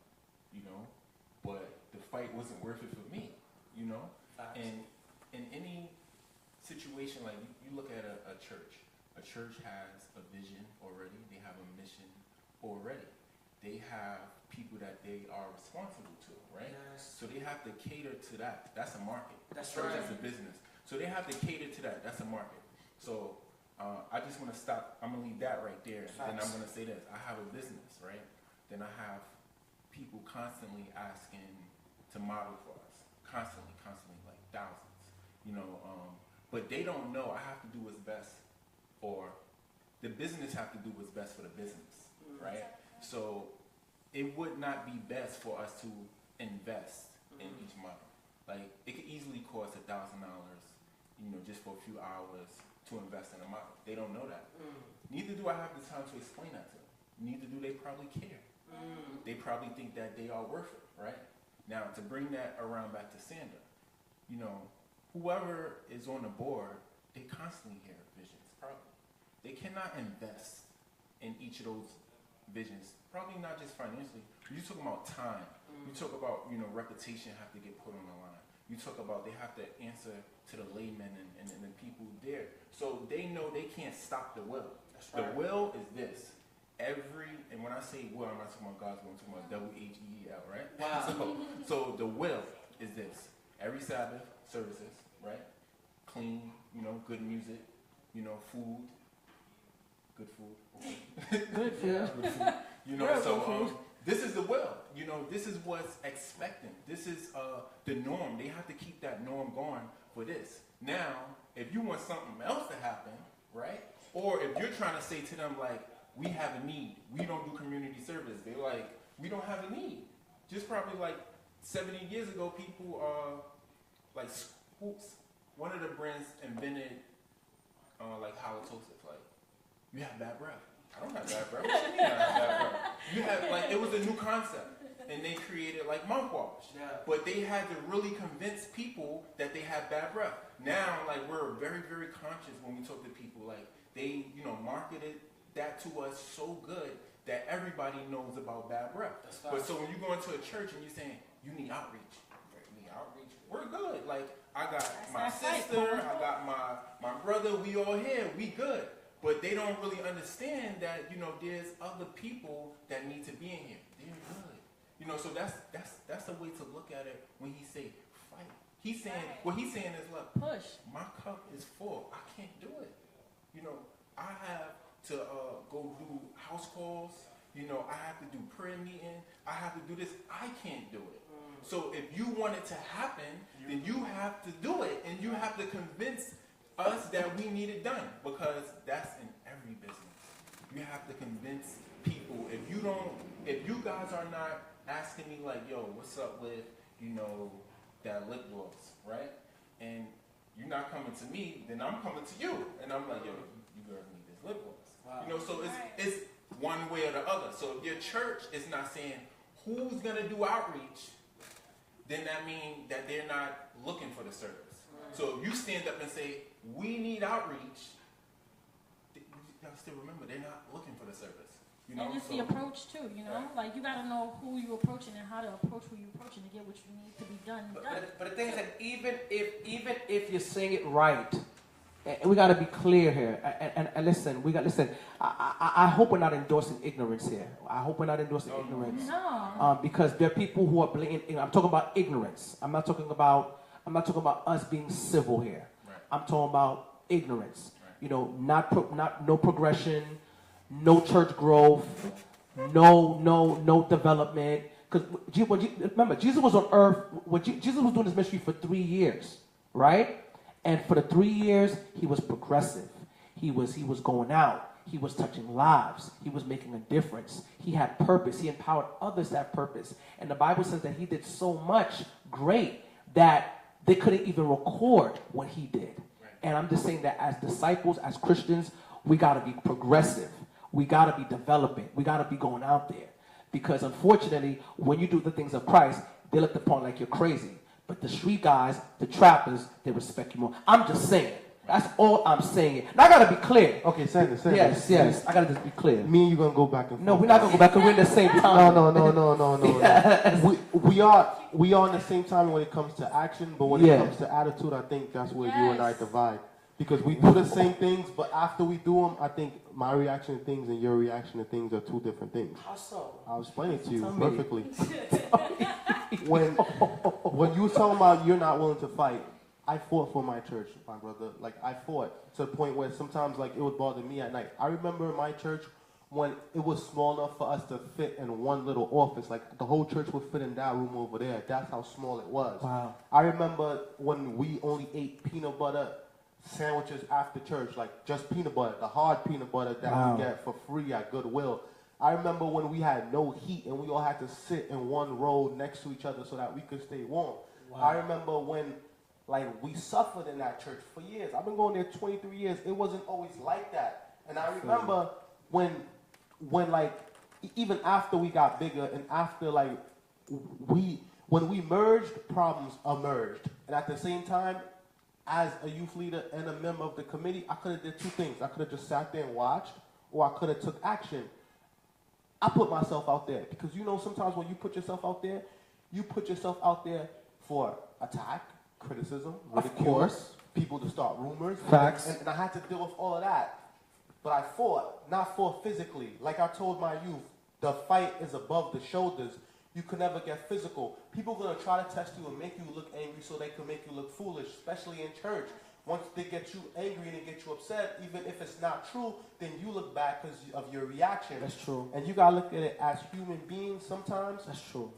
but the fight wasn't worth it for me, Facts. And in any situation, like you look at a church has a vision already, they have a mission already, they have people that they are responsible to, right? Yes. So they have to cater to that. That's a market. That's church right. is a business. So they have to cater to that. That's a market. So I just want to stop. I'm going to leave that right there. Facts. And I'm going to say this. I have a business, right? Then I have people constantly asking to model for us. Constantly, like thousands. But they don't know. I have to do what's best for the business. Have to do what's best for the business, right? So it would not be best for us to invest in each model. Like, it could easily cost $1,000, just for a few hours to invest in a model. They don't know that. Neither do I have the time to explain that to them. Neither do they probably care. They probably think that they are worth it, right? Now, to bring that around back to Sander, whoever is on the board, they constantly hear visions, probably. They cannot invest in each of those visions, probably not just financially. You talk about time. You talk about, reputation have to get put on the line. You talk about they have to answer to the laymen and the people there. So they know they can't stop the will. That's right. The will is this. And when I say will, I'm not talking about God's will, I'm talking about W-H-E-E-L, right? Wow. So the will is this. Every Sabbath services, right? Clean, good music, food. Good food. Good food. Good food. This is the will. This is what's expected. This is the norm. They have to keep that norm going for this. Now, if you want something else to happen, right? Or if you're trying to say to them, like, we have a need. We don't do community service. They're like, we don't have a need. Just probably like 70 years ago, people like Scoops, one of the brands invented like halitosis. Like, you have bad breath. I don't have bad breath. What you mean I have bad breath? You have, like, it was a new concept. And they created, like, mouthwash. Yeah. But they had to really convince people that they had bad breath. Now, like, we're very, very conscious when we talk to people. Like, they, marketed that to us so good that everybody knows about bad breath. But so when you go into a church and you're saying, you need outreach. You need outreach. We're good. Like, I got my sister, I got my brother, we all here, we good. But they don't really understand that, there's other people that need to be in here. They're good. So that's the way to look at it when he say fight. He's saying, what he's saying is, look, Push. my cup is full. I can't do it. I have to go do house calls. I have to do prayer meeting. I have to do this. I can't do it. So if you want it to happen, then you have to do it, and you have to convince us that we need it done, because that's in every business. You have to convince people. If you guys are not asking me like, yo, what's up with, that lip gloss, right? And you're not coming to me, then I'm coming to you, and I'm like, yo, you girls need this lip gloss. Wow. So it's one way or the other. So if your church is not saying who's gonna do outreach, then that means that they're not looking for the service. Right. So if you stand up and say, we need outreach, you gotta still remember, they're not looking for the service. And it's the approach too, Right. Like you gotta know who you're approaching and how to approach who you're approaching to get what you need to be done. But the thing is that even if you're saying it right, and we got to be clear here. And listen, I hope we're not endorsing ignorance here. I hope we're not endorsing ignorance. No. Because there are people who are blatant. I'm talking about ignorance. I'm not talking about us being civil here. Right. I'm talking about ignorance. Right. No progression, no church growth, no development. Because remember, Jesus was on earth. Jesus was doing his ministry for 3 years, right? And for the 3 years, he was progressive. He was going out. He was touching lives. He was making a difference. He had purpose. He empowered others to have purpose. And the Bible says that he did so much great that they couldn't even record what he did. Right. And I'm just saying that as disciples, as Christians, we got to be progressive. We got to be developing. We got to be going out there. Because unfortunately, when you do the things of Christ, they're looked upon like you're crazy. But the street guys, the trappers, they respect you more. I'm just saying. That's all I'm saying. And I got to be clear. Okay, Sander. Yes. I got to just be clear. Me and you going to go back and forth. No, we're not going to go back because we're in the same time. No. Yes. We are in the same time when it comes to action, but when it comes to attitude, I think that's where you and I divide. Because we do the same things, but after we do them, I think my reaction to things and your reaction to things are two different things. How so? I'll explain it to you perfectly. When you were talking about you're not willing to fight, I fought for my church, my brother. Like, I fought to the point where sometimes, like, it would bother me at night. I remember my church when it was small enough for us to fit in one little office. Like, the whole church would fit in that room over there. That's how small it was. Wow. I remember when we only ate peanut butter sandwiches after church, like just peanut butter, the hard peanut butter that we get for free at Goodwill. I remember when we had no heat and we all had to sit in one row next to each other so that we could stay warm. Wow. I remember when, like, we suffered in that church for years. I've been going there 23 years. It wasn't always like that. And I remember when like, even after we got bigger and after, like, when we merged, problems emerged. And at the same time, as a youth leader and a member of the committee, I could have did two things. I could have just sat there and watched, or I could have took action. I put myself out there because, sometimes when you put yourself out there for attack, criticism, ridicule, people to start rumors. Facts. And I had to deal with all of that. But I fought, not fought physically. Like I told my youth, the fight is above the shoulders. You can never get physical. People are going to try to test you and make you look angry so they can make you look foolish, especially in church. Once they get you angry and they get you upset, even if it's not true, then you look bad because of your reaction. That's true. And you got to look at it as human beings sometimes. That's true.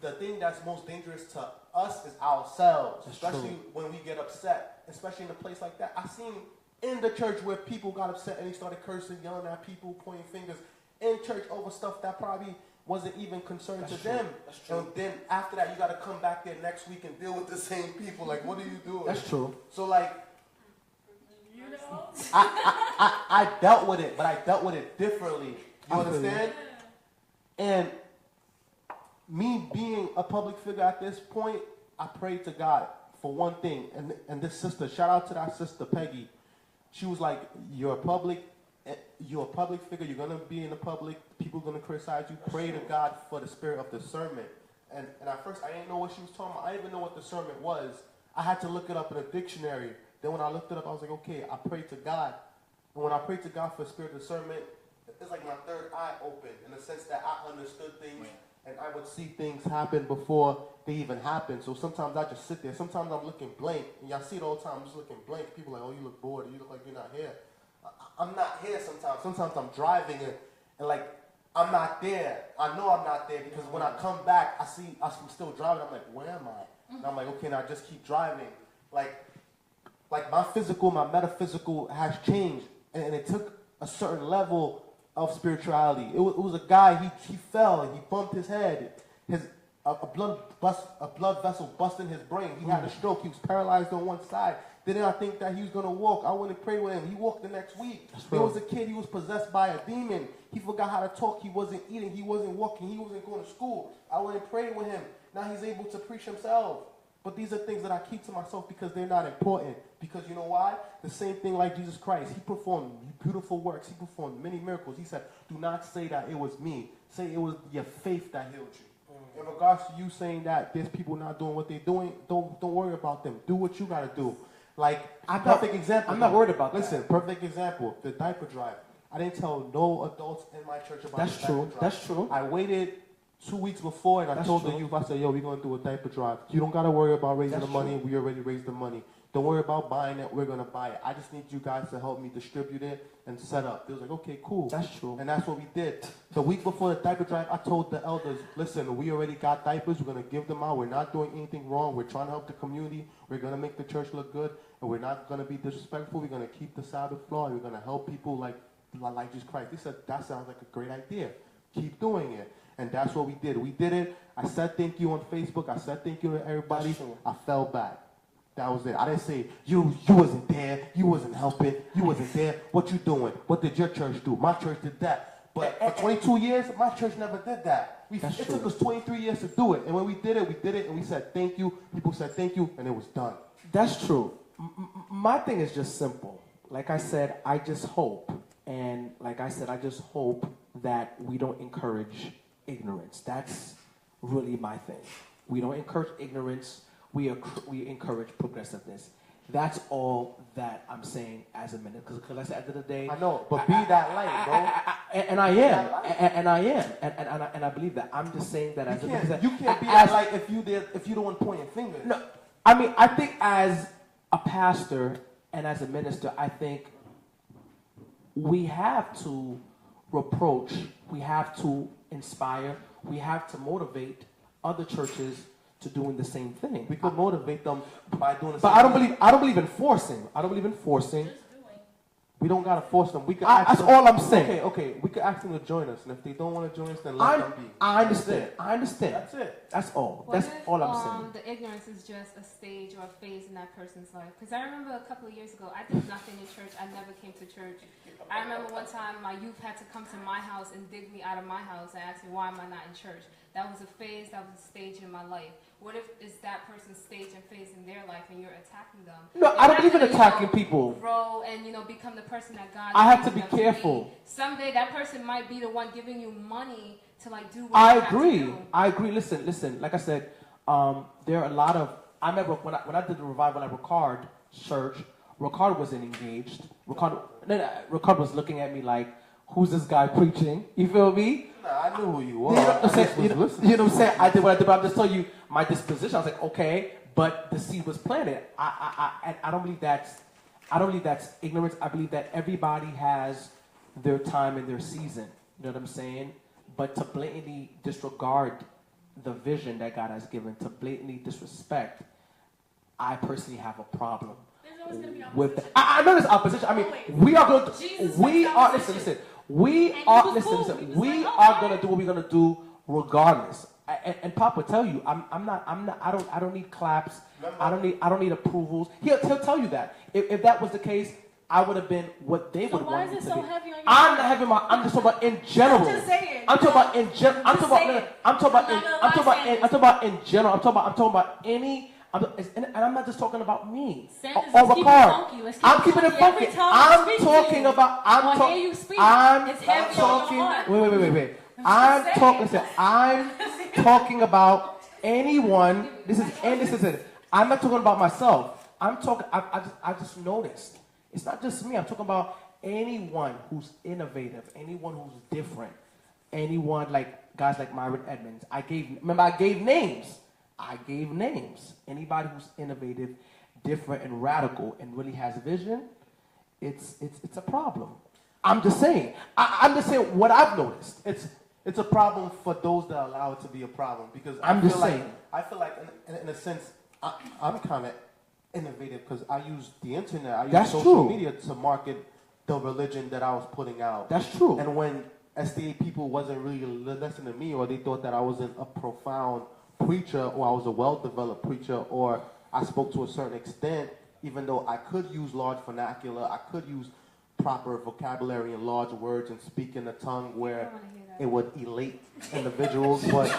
The thing that's most dangerous to us is ourselves, That's especially true. when we get upset, especially in a place like that. I seen in the church where people got upset and they started cursing, yelling at people, pointing fingers in church over stuff that probably wasn't even concerned to them. That's true. And then after that, you got to come back there next week and deal with the same people. Like, what are you doing? That's true. So, like, I dealt with it, but I dealt with it differently. You understand? And me being a public figure at this point, I prayed to God for one thing. And this sister, shout out to that sister, Peggy. She was like, you're a public figure, you're going to be in the public, people are going to criticize you. Pray to God for the spirit of discernment. And at first, I didn't know what she was talking about. I didn't even know what discernment was. I had to look it up in a dictionary. Then when I looked it up, I was like, okay, I prayed to God. And when I prayed to God for the spirit of discernment, it's like my third eye opened in the sense that I understood things and I would see things happen before they even happen. So sometimes I just sit there. Sometimes I'm looking blank. And y'all see it all the time. I'm just looking blank. People are like, oh, you look bored. Or you look like you're not here. I'm not here sometimes. Sometimes I'm driving and like I'm not there. I know I'm not there because when I come back, I see I'm still driving. I'm like, where am I? And I'm like, okay, now I just keep driving. Like my physical, my metaphysical has changed, and it took a certain level of spirituality. It was a guy. He fell and he bumped his head. A blood vessel busted in his brain. He had a stroke. He was paralyzed on one side. Didn't I think that he was going to walk? I went and prayed with him. He walked the next week. There was a kid. He was possessed by a demon. He forgot how to talk. He wasn't eating. He wasn't walking. He wasn't going to school. I went and prayed with him. Now he's able to preach himself. But these are things that I keep to myself because they're not important. Because you know why? The same thing like Jesus Christ. He performed beautiful works. He performed many miracles. He said, do not say that it was me. Say it was your faith that healed you. In regards to you saying that there's people not doing what they're doing, don't worry about them. Do what you got to do. Like, perfect example. I'm not worried about that. Listen, perfect example. The diaper drive. I didn't tell no adults in my church about the diaper drive. That's true. I waited 2 weeks before and I told the youth, I said, yo, we're going to do a diaper drive. You don't got to worry about raising the money. We already raised the money. Don't worry about buying it. We're going to buy it. I just need you guys to help me distribute it and set up. They was like, okay, cool. That's true. And that's what we did. The week before the diaper drive, I told the elders, listen, we already got diapers. We're going to give them out. We're not doing anything wrong. We're trying to help the community. We're going to make the church look good. And we're not going to be disrespectful. We're going to keep the Sabbath law. And we're going to help people like Jesus Christ. They said, that sounds like a great idea. Keep doing it. And that's what we did. We did it. I said thank you on Facebook. I said thank you to everybody. I fell back. That was it. I didn't say, you wasn't there. You wasn't helping. You wasn't there. What you doing? What did your church do? My church did that. But for 22 years, my church never did that. It took us 23 years to do it. And when we did it, and we said thank you. People said thank you, and it was done. That's true. My thing is just simple. Like I said, I just hope. And like I said, I just hope that we don't encourage ignorance. That's really my thing. We don't encourage ignorance. We encourage progressiveness. That's all that I'm saying as a minute. Because at the end of the day, I know, but be that light, bro. And I am, and I believe that. I'm just saying that you can't be that light if you don't want to point your finger. No, I mean, I think as a pastor and as a minister, I think we have to reproach, we have to inspire, we have to motivate other churches to doing the same thing. We could motivate them by doing the same But thing. I don't believe in forcing. I don't believe in forcing. We don't gotta force them. We could That's all I'm saying. Okay. We could ask them to join us, and if they don't want to join us, then let them be. I understand. That's it. That's all. What That's if, all I'm saying. the ignorance is just a stage or a phase in that person's life? Because I remember a couple of years ago, I did nothing in church. I never came to church. I remember one time my youth had to come to my house and dig me out of my house and ask me, why am I not in church? That was a phase, that was a stage in my life. What if it's that person's stage and phase in their life and you're attacking them? No, I don't believe in attacking people. Grow and, become the person that God I have to created be them careful. Someday that person might be the one giving you money to do what I you have to agree. do. I agree. Listen. Like I said, there are a lot of. I remember when I did the revival at Ricard Church. Ricard wasn't engaged. Ricard was looking at me like, "Who's this guy preaching?" You feel me? Nah, I knew who you were. You know what I'm saying? I did what I did, but I'm just telling you my disposition. I was like, okay, but the seed was planted. I don't believe that's ignorance. I believe that everybody has their time and their season. You know what I'm saying? But to blatantly disregard the vision that God has given, to blatantly disrespect, I personally have a problem with that. I know there's opposition. I mean, we are going to. We are. Listen. We are going to do what we're going to do regardless. And Pop will tell you, I don't need claps. I don't need approvals. He'll tell you that. If that was the case, I would have been what they would want me to be. Why is it so heavy on your I'm not having I'm just talking about in general. Just say it. I'm talking about in general. I'm talking about any. And I'm not just talking about me or Ricard. I'm keeping it funky. I'm talking about. I'm talking. Wait. I'm talking about anyone. This is it. I'm not talking about myself. I'm talking. I just noticed. It's not just me. I'm talking about anyone who's innovative, anyone who's different, anyone like guys like Myron Edmonds. I gave names. Anybody who's innovative, different, and radical, and really has vision, it's a problem. I'm just saying. I'm just saying what I've noticed. It's a problem for those that allow it to be a problem because I'm just saying. I feel like in a sense I'm kind of innovative because I use the internet, I use That's social true. media to market the religion that I was putting out. That's true. And when SDA people wasn't really listening to me, or they thought that I wasn't a profound preacher, or I was a well-developed preacher, or I spoke to a certain extent, even though I could use large vernacular, I could use proper vocabulary and large words and speak in a tongue where it would elate individuals, but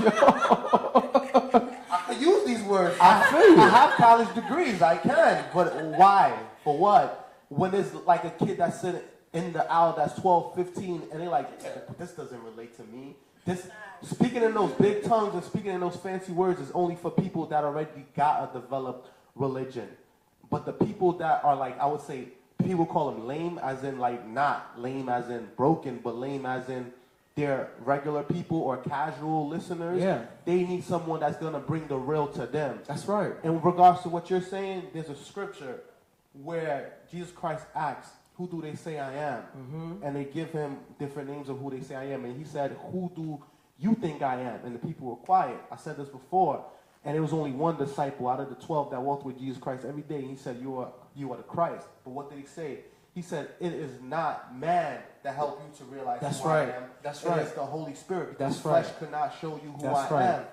I can use these words. I have college degrees, I can, but why? For what? When there's like a kid that's sitting in the aisle that's 12, 15, and they're like, this doesn't relate to me. This speaking in those big tongues and speaking in those fancy words is only for people that already got a developed religion. But the people that are like, I would say, people call them lame, as in like not lame as in broken, but lame as in they're regular people or casual listeners. Yeah. They need someone that's going to bring the real to them. That's right. In regards to what you're saying, there's a scripture where Jesus Christ asks, who do they say I am? Mm-hmm. And they give him different names of who they say I am. And he said, who do you think I am? And the people were quiet. I said this before. And there was only one disciple out of the 12 that walked with Jesus Christ every day. And he said, you are the Christ. But what did he say? He said, it is not man that helped you to realize That's who right. I am. That's It right. is the Holy Spirit. Because That's right. flesh could not show you who That's I right. am.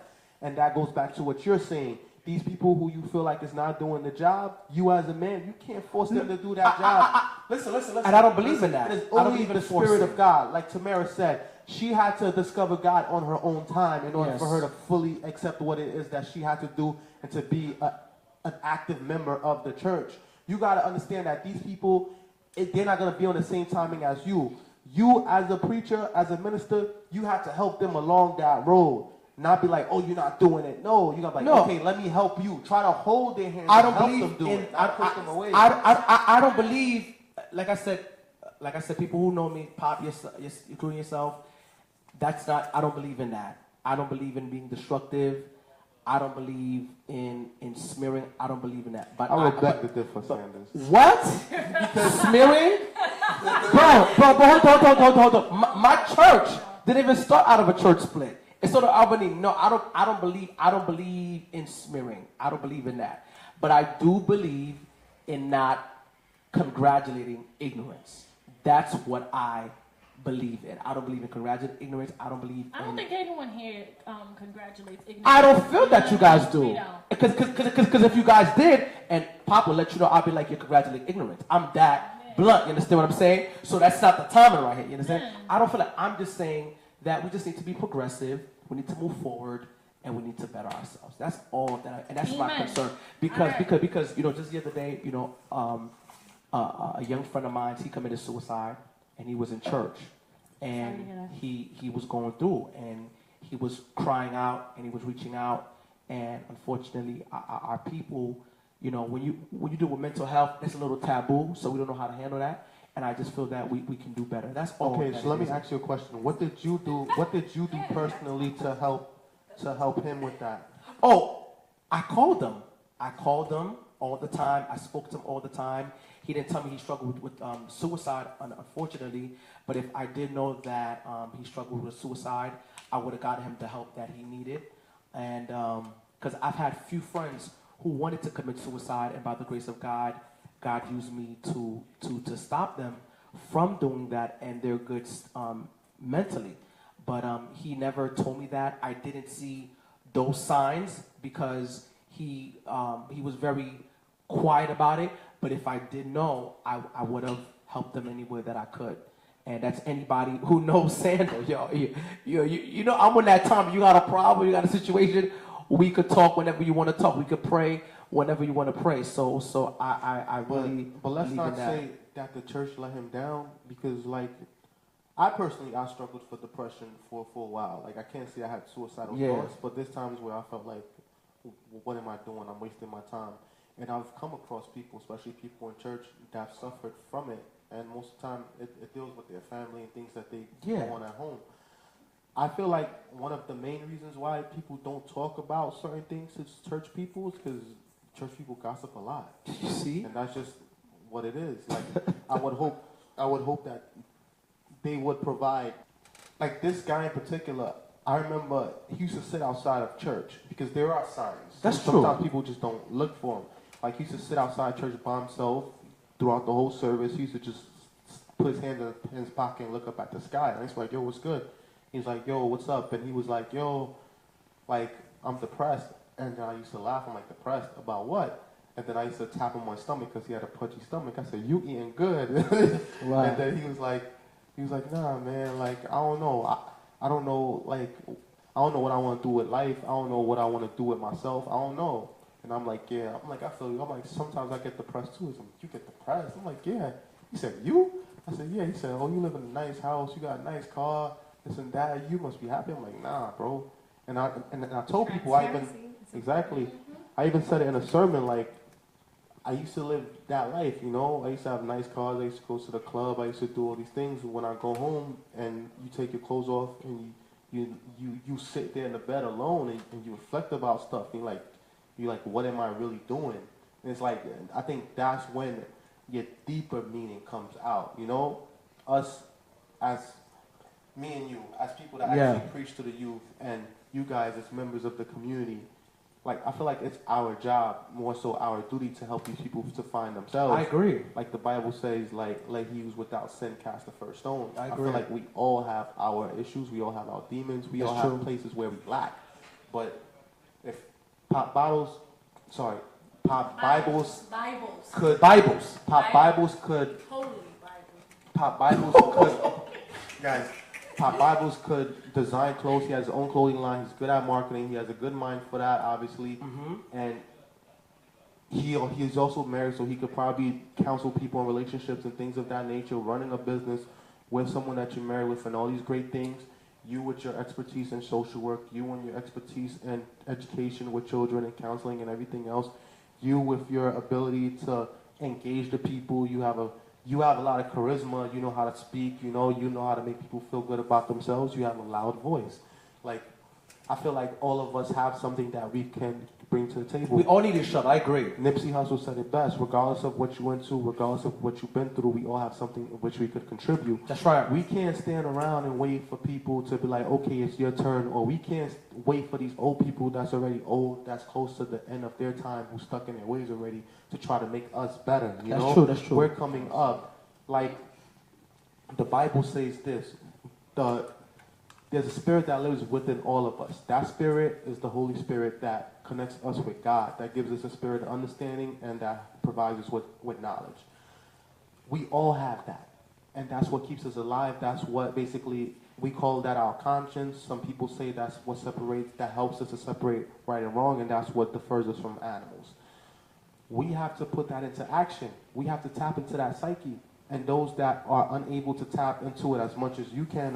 And that goes back to what you're saying. These people who you feel like is not doing the job, you as a man, you can't force them to do that job. Listen. And I don't believe in that. It is I don't only believe in the Spirit forcing. of God. Like Thamarra said, she had to discover God on her own time in order Yes. for her to fully accept what it is that she had to do and to be an active member of the church. You got to understand that these people, they're not going to be on the same timing as you. You as a preacher, as a minister, you have to help them along that road. Not be like, oh, you're not doing it. No, you gotta be like, okay, let me help you. Try to hold their hands. I don't and help believe them do in. it. Not push them away. I don't believe. Like I said, people who know me, Pop, including yourself, that's not. I don't believe in that. I don't believe in being destructive. I don't believe in smearing. I don't believe in that. But I would beg to differ, Sanders. What? Smearing? Bro, hold on. My church didn't even start out of a church split. It's sort of Albany. No, I don't believe in smearing. I don't believe in that. But I do believe in not congratulating ignorance. That's what I believe in. I don't believe in congratulating ignorance. I don't believe I don't in... think anyone here congratulates ignorance. I don't feel that you guys do. We don't. Because if you guys did, and Pop will let you know, I'll be like, you're congratulating ignorance. I'm that blunt. You understand what I'm saying? So that's not the timing right here. You understand? I don't feel like... I'm just saying that we just need to be progressive. We need to move forward, and we need to better ourselves. That's all that, and that's my concern. Because just the other day, a young friend of mine, he committed suicide, and he was in church, and he was going through, and he was crying out, and he was reaching out, and unfortunately, our people, when you deal with mental health, it's a little taboo, so we don't know how to handle that. And I just feel that we can do better. That's all. Okay, so let me ask you a question. What did you do personally to help him with that? Oh, I called him. All the time. I spoke to him all the time. He didn't tell me he struggled with suicide, unfortunately. But if I did know that he struggled with suicide, I would have gotten him the help that he needed. And because I've had few friends who wanted to commit suicide, and by the grace of God, God used me to stop them from doing that, and they're good mentally. But he never told me that. I didn't see those signs because he was very quiet about it. But if I did know, I would have helped them any way that I could. And that's anybody who knows Sander. I'm on that time. You got a problem, you got a situation, we could talk whenever you want to talk. We could pray whenever you want to pray. So I really but let's believe not in that. say that the church let him down, because I personally struggled for depression for a while. I can't say I had suicidal thoughts, but there's times where I felt like, what am I doing? I'm wasting my time. And I've come across people, especially people in church, that have suffered from it. And most of the time, it deals with their family and things that they go on at home. I feel like one of the main reasons why people don't talk about certain things to church people is because church people gossip a lot. You see? And that's just what it is. I would hope that they would provide like this guy in particular, I remember he used to sit outside of church because there are signs. That's Sometimes true. people just don't look for him. Like he used to sit outside church by himself throughout the whole service. He used to just put his hand in his pocket and look up at the sky. And he's like, yo, what's good? He's like, yo, what's up? And he was like, yo, like, I'm depressed. And then I used to laugh. I'm like, depressed? About what? And then I used to tap him on my stomach because he had a pudgy stomach. I said, you eating good. Right. And then he was like, nah, man, like, I don't know. I don't know, like, I don't know what I want to do with life. I don't know what I want to do with myself. I don't know. And I'm like, yeah. I'm like, I feel you. I'm like, sometimes I get depressed too. He's like, you get depressed? I'm like, yeah. He said, you? I said, yeah. He said, oh, you live in a nice house. You got a nice car. This and that. You must be happy. I'm like, nah, bro. And I told people, exactly. I even said it in a sermon, like, I used to live that life, you know. I used to have nice cars. I used to go to the club. I used to do all these things. When I go home and you take your clothes off and you sit there in the bed alone and you reflect about stuff. And you're like, what am I really doing? And it's like, I think that's when your deeper meaning comes out, you know. Us, as me and you, as people that actually preach to the youth, and you guys as members of the community. Like, I feel like it's our job, more so our duty, to help these people to find themselves. I agree. Like the Bible says, like he who's without sin cast the first stone. I feel agree. like we all have our issues. We all have our demons. We all have places where we lack. But if pop Bibles could, guys, Pop Bibles could design clothes. He has his own clothing line. He's good at marketing. He has a good mind for that, obviously. And he's also married, so he could probably counsel people in relationships and things of that nature, running a business with someone that you're married with and all these great things. You with your expertise in social work, you and your expertise in education with children and counseling and everything else, you with your ability to engage the people, you have a lot of charisma, you know how to speak, you know how to make people feel good about themselves, you have a loud voice. Like, I feel like all of us have something that we can bring to the table. We all need each other, I agree. Nipsey Hussle said it best, regardless of what you went to, regardless of what you've been through, we all have something in which we could contribute. That's right. We can't stand around and wait for people to be like, okay, it's your turn, or we can't wait for these old people that's already old, that's close to the end of their time, who's stuck in their ways already, to try to make us better, you know? That's true. We're coming up. Like, the Bible says this, there's a spirit that lives within all of us. That spirit is the Holy Spirit that connects us with God, that gives us a spirit of understanding, and that provides us with knowledge. We all have that, and that's what keeps us alive. That's what basically, we call that our conscience. Some people say that's what helps us to separate right and wrong, and that's what differs us from animals. We have to put that into action. We have to tap into that psyche. And those that are unable to tap into it as much as you can,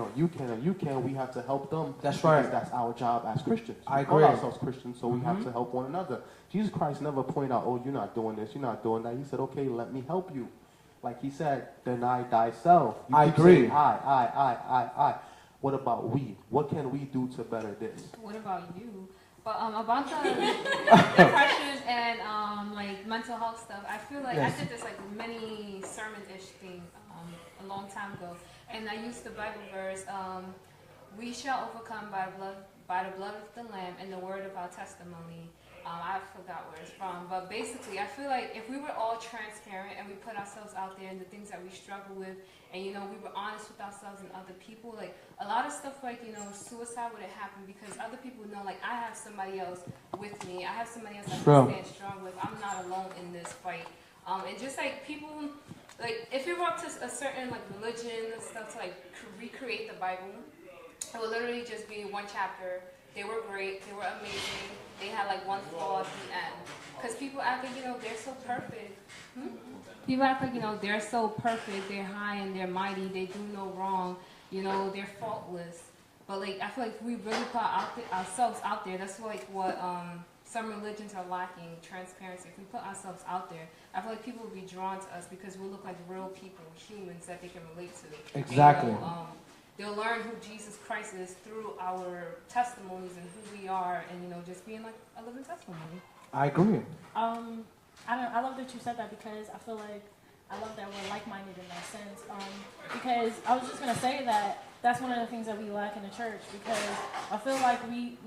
we have to help them. That's right. Because that's our job as Christians. I agree. We call ourselves Christians, so we have to help one another. Jesus Christ never pointed out, oh, you're not doing this, you're not doing that. He said, okay, let me help you. Like he said, deny thyself. I agree. Saying, I. What about we? What can we do to better this? What about you? But about the depression and like mental health stuff, I feel like I did this like mini sermon-ish thing a long time ago, and I used the Bible verse, "We shall overcome by the blood of the Lamb and the word of our testimony." I forgot where it's from, but basically, I feel like if we were all transparent and we put ourselves out there and the things that we struggle with, and we were honest with ourselves and other people, like a lot of stuff like suicide wouldn't happen because other people know, like, I have somebody else with me, I have somebody else I can stand strong with. I'm not alone in this fight. And just like people, like if you were up to a certain like religion and stuff to like recreate the Bible, it would literally just be one chapter. They were great. They were amazing. They had like one flaw at the end. Because people act like, they're so perfect. People act like, they're so perfect. They're high and they're mighty. They do no wrong. They're faultless. But like, I feel like if we really put ourselves out there, that's like what some religions are lacking, transparency. If we put ourselves out there, I feel like people will be drawn to us because we look like real people, humans that they can relate to. Exactly. And, they'll learn who Jesus Christ is through our testimonies and who we are, and just being like a living testimony. I agree. I love that you said that because I feel like I love that we're like-minded in that sense. Because I was just gonna say that that's one of the things that we lack in the church, because I feel like we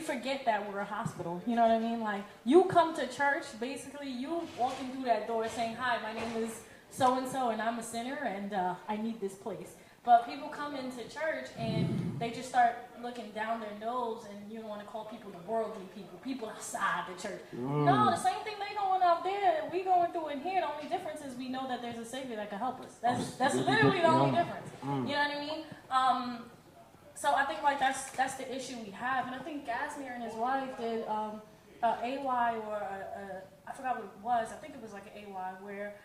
forget that we're a hospital. You know what I mean? Like, you come to church, basically you walking through that door saying, hi, my name is so-and-so and I'm a sinner and I need this place. But people come into church and they just start looking down their nose, and you don't want to call people the worldly people outside the church. No, the same thing they going out there, we going through in here. The only difference is we know that there's a Savior that can help us. That's literally the only difference. You know what I mean? So I think like that's the issue we have. And I think Gasnier and his wife did AY or I forgot what it was. I think it was like an AY where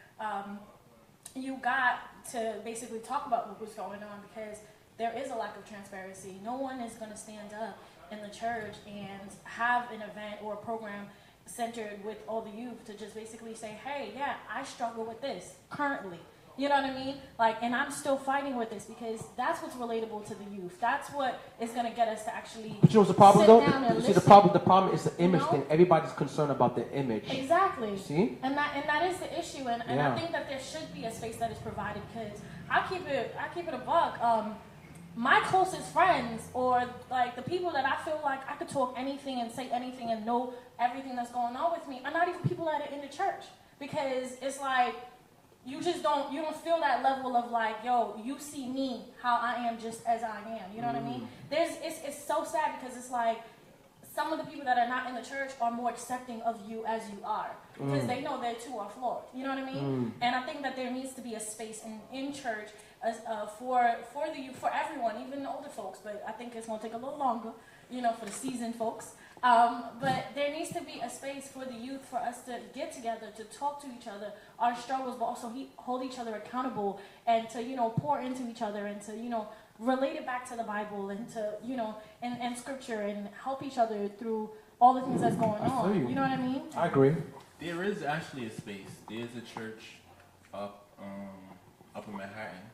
you got to basically talk about what was going on, because there is a lack of transparency. No one is going to stand up in the church and have an event or a program centered with all the youth to just basically say, hey, yeah, I struggle with this currently. You know what I mean? Like, and I'm still fighting with this, because that's what's relatable to the youth. That's what is going to get us to actually. But you know what's the problem, though? You see, listen. the problem is the image thing. Everybody's concerned about the image. Exactly. See? And that is the issue. And I think that there should be a space that is provided, because I keep it a buck. My closest friends, or like the people that I feel like I could talk anything and say anything and know everything that's going on with me, are not even people that are in the church, because it's like. You don't feel that level of like, yo, you see me how I am just as I am. You know what I mean? It's so sad, because it's like some of the people that are not in the church are more accepting of you as you are, because they know they too are flawed. You know what I mean? And I think that there needs to be a space in church as, for the youth, for everyone, even the older folks. But I think it's going to take a little longer, for the seasoned folks. But there needs to be a space for the youth, for us to get together, to talk to each other, our struggles, but also hold each other accountable, and to, pour into each other, and to, relate it back to the Bible, and to, and scripture, and help each other through all the things that's going on. You know what I mean? I agree. There is actually a space. There's a church up in Manhattan.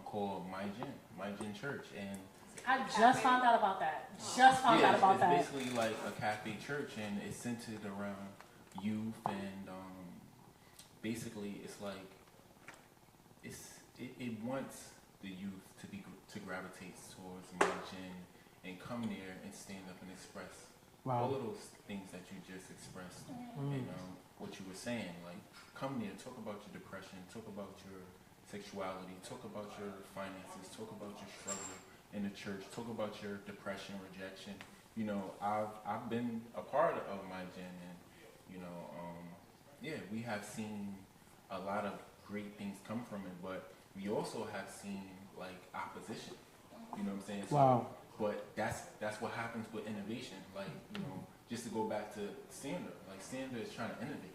Called My Gin Church, and I just found out about that. It's basically like a cafe church, and it's centered around youth, and basically it's like it wants the youth to gravitate towards My Gin and come there and stand up and express all of those things that you just expressed, and what you were saying. Like, come there, talk about your depression, talk about your sexuality, talk about your finances, talk about your struggle in the church, talk about your depression, rejection. I've been a part of My Gin, and we have seen a lot of great things come from it, but we also have seen like opposition. You know what I'm saying? So, but that's what happens with innovation. Like, just to go back to Sander, like Sander is trying to innovate.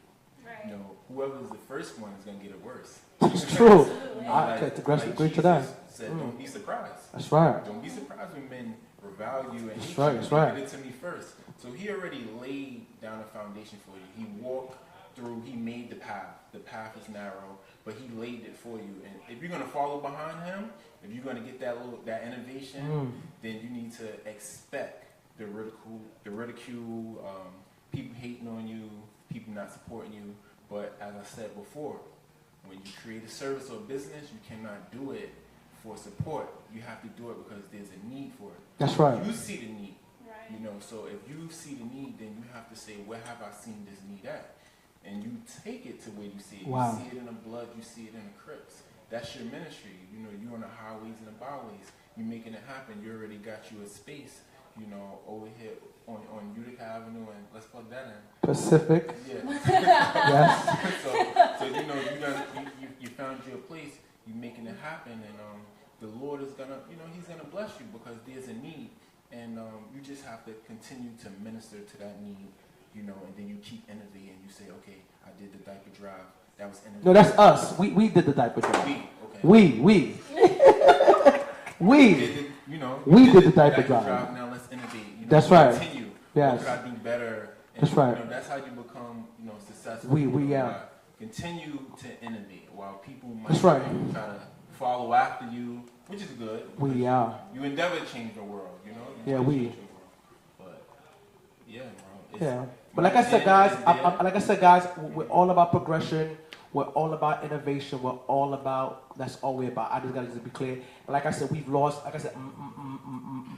Right. Whoever's the first one is gonna get it worse. It's true. I agree to that. Said, don't be surprised. That's right. Don't be surprised when men revile you and hate you. That's right. He did it to me first. So he already laid down a foundation for you. He walked through. He made the path. The path is narrow, but he laid it for you. And if you're gonna follow behind him, if you're gonna get that innovation, then you need to expect the ridicule, people hating on you, people not supporting you. But as I said before, when you create a service or a business, you cannot do it for support. You have to do it because there's a need for it. That's right. You see the need. Right. So if you see the need, then you have to say, where have I seen this need at? And you take it to where you see it. Wow. You see it in the blood, you see it in the crypts. That's your ministry. You're on the highways and the byways. You're making it happen. You already got you a space, over here on Utica Avenue, and let's plug that in. Pacific. Yeah. Yes. So you found your place. You're making it happen, and the Lord is gonna, He's gonna bless you because there's a need, and you just have to continue to minister to that need, and then you keep innovating. You say, okay, I did the diaper drive. That was innovative. No, that's us. We did the diaper drive. We did the diaper drive. Now let's innovate. That's right. Continue. Yes. What could I do better? And, that's right. That's how you become, successful. Continue to innovate while people might try to follow after you, which is good. You endeavor to change the world, But yeah, bro. But like I said, guys, we're all about progression. We're all about innovation. We're all about, that's all we're about. I just got to be clear. And like I said, we've lost, like I said,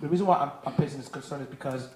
the reason why I'm facing this concern is because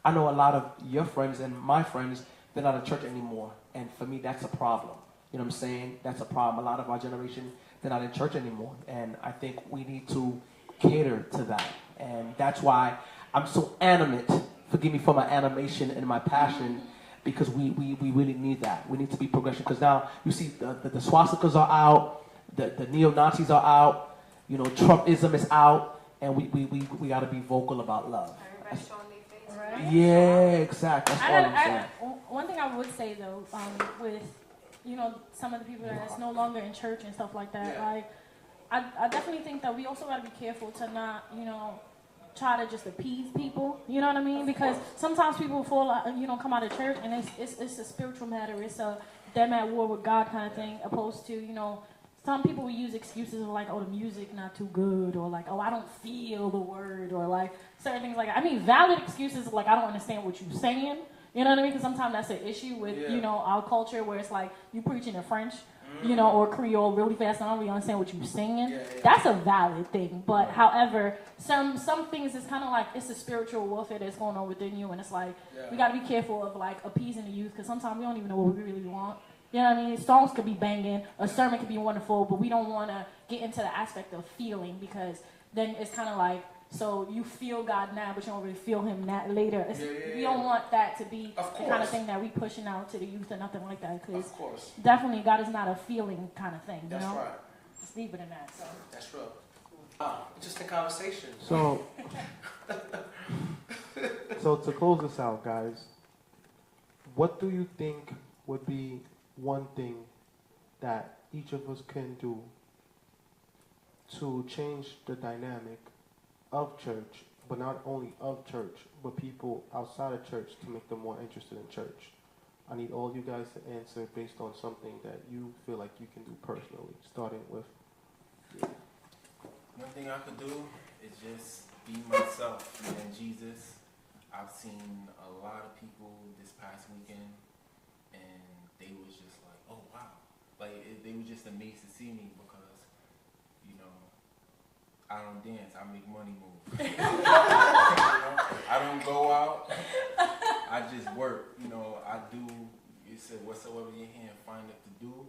I know a lot of your friends and my friends, they're not in church anymore. And for me, that's a problem. You know what I'm saying? That's a problem. A lot of our generation, they're not in church anymore. And I think we need to cater to that. And that's why I'm so animate. Forgive me for my animation and my passion, because we really need that. We need to be progression. Because now you see the swastikas are out, the neo-Nazis are out, you know, Trumpism is out, and we got to be vocal about love. Everybody's showing their face. Right? Yeah, exactly. That's all I'm saying. One thing I would say though, with some of the people that's no longer in church and stuff like that, like I definitely think that we also got to be careful to not try to just appease people. You know what I mean? Because sometimes people fall out, come out of church and it's a spiritual matter. It's a them at war with God kind of thing, opposed to some people will use excuses of like, oh, the music not too good, or like, oh, I don't feel the word, or like certain things like that. I mean, valid excuses like I don't understand what you're saying. You know what I mean? Because sometimes that's an issue with our culture where it's like you preaching in French, or Creole really fast, and I don't really understand what you're saying. That's a valid thing. But however, some things is kind of like it's a spiritual warfare that's going on within you, and it's like we got to be careful of like appeasing the youth, because sometimes we don't even know what we really want. You know what I mean? Songs could be banging, a sermon could be wonderful, but we don't want to get into the aspect of feeling, because then it's kind of like, so you feel God now, but you don't really feel Him later. We don't want that to be the kind of thing that we pushing out to the youth or nothing like that, because definitely God is not a feeling kind of thing. That's right. It's deeper than that. So. That's real. Interesting conversation. So, so to close this out, guys, what do you think would be one thing that each of us can do to change the dynamic of church, but not only of church, but people outside of church, to make them more interested in church? I need all you guys to answer based on something that you feel like you can do personally, starting with you. One thing I could do is just be myself and Jesus. I've seen a lot of people this past weekend, and they was just like, oh wow. They were just amazed to see me, because, I don't dance, I make money move. I don't go out, I just work. I do, you said whatsoever your hand findeth to do.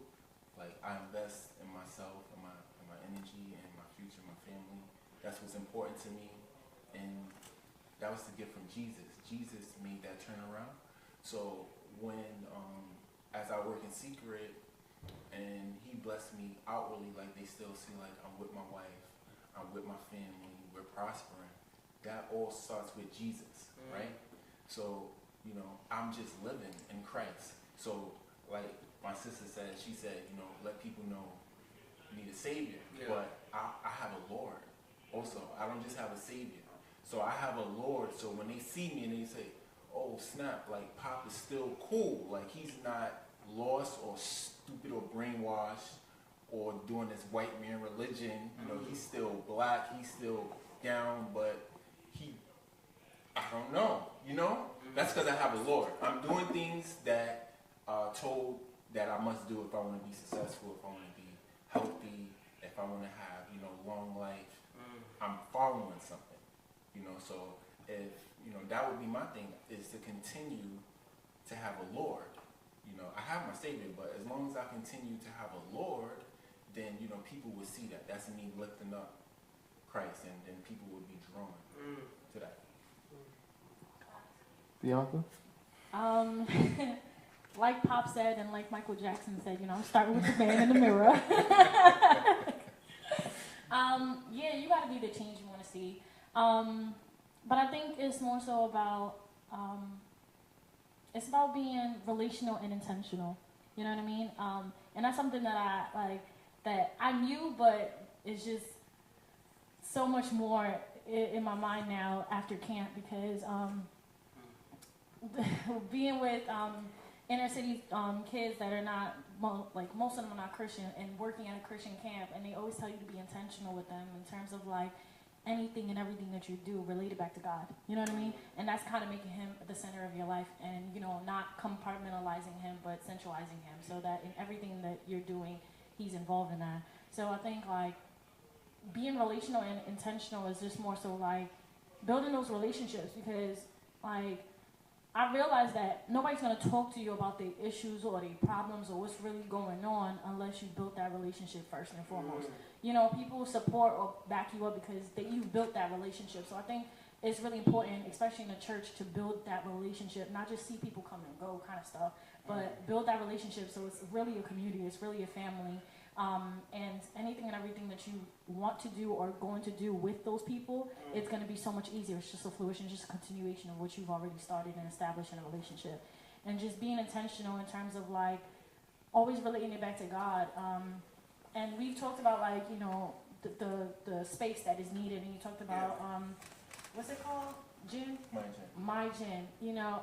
Like, I invest in myself, in my energy, and my future, my family. That's what's important to me. And that was the gift from Jesus. Jesus made that turnaround. So when, as I work in secret, and He blessed me outwardly, like they still see like I'm with my wife, I'm with my family, we're prospering. That all starts with Jesus, right? So, I'm just living in Christ. So, like my sister said, she said, let people know you need a Savior. But I have a Lord also. I don't just have a Savior. So I have a Lord. So when they see me and they say, oh, snap, like Pop is still cool. Like he's not lost or stupid or brainwashed or doing this white man religion. He's still black, he's still down, but I don't know, That's because I have a Lord. I'm doing things that told that I must do if I want to be successful, if I want to be healthy, if I want to have, long life. I'm following something, so if, that would be my thing, is to continue to have a Lord. I have my Savior, but as long as I continue to have a Lord, then, people will see that. That's me lifting up Christ, and then people will be drawn to that. Bianca? Like Pop said, and like Michael Jackson said, I'm starting with the man in the mirror. You got to be the change you want to see. But I think it's more so about, it's about being relational and intentional. You know what I mean? And that's something that I knew, but it's just so much more in my mind now after camp, because being with inner city kids that are not, most of them are not Christian, and working at a Christian camp, and they always tell you to be intentional with them in terms of anything and everything that you do related back to God. You know what I mean? And that's kind of making him the center of your life, and not compartmentalizing him, but centralizing him, so that in everything that you're doing, he's involved in that. So I think like being relational and intentional is just more so like building those relationships, because like I realize that nobody's going to talk to you about their issues or their problems or what's really going on unless you built that relationship first and foremost. People support or back you up because you've built that relationship. So I think it's really important, especially in the church, to build that relationship, not just see people come and go kind of stuff, but build that relationship so it's really a community, it's really a family. And anything and everything that you want to do or going to do with those people, it's going to be so much easier. It's just a fruition, just a continuation of what you've already started and established in a relationship. And just being intentional in terms of like always relating it back to God. And we've talked about like, the space that is needed. And you talked about, what's it called? Gin? My gin.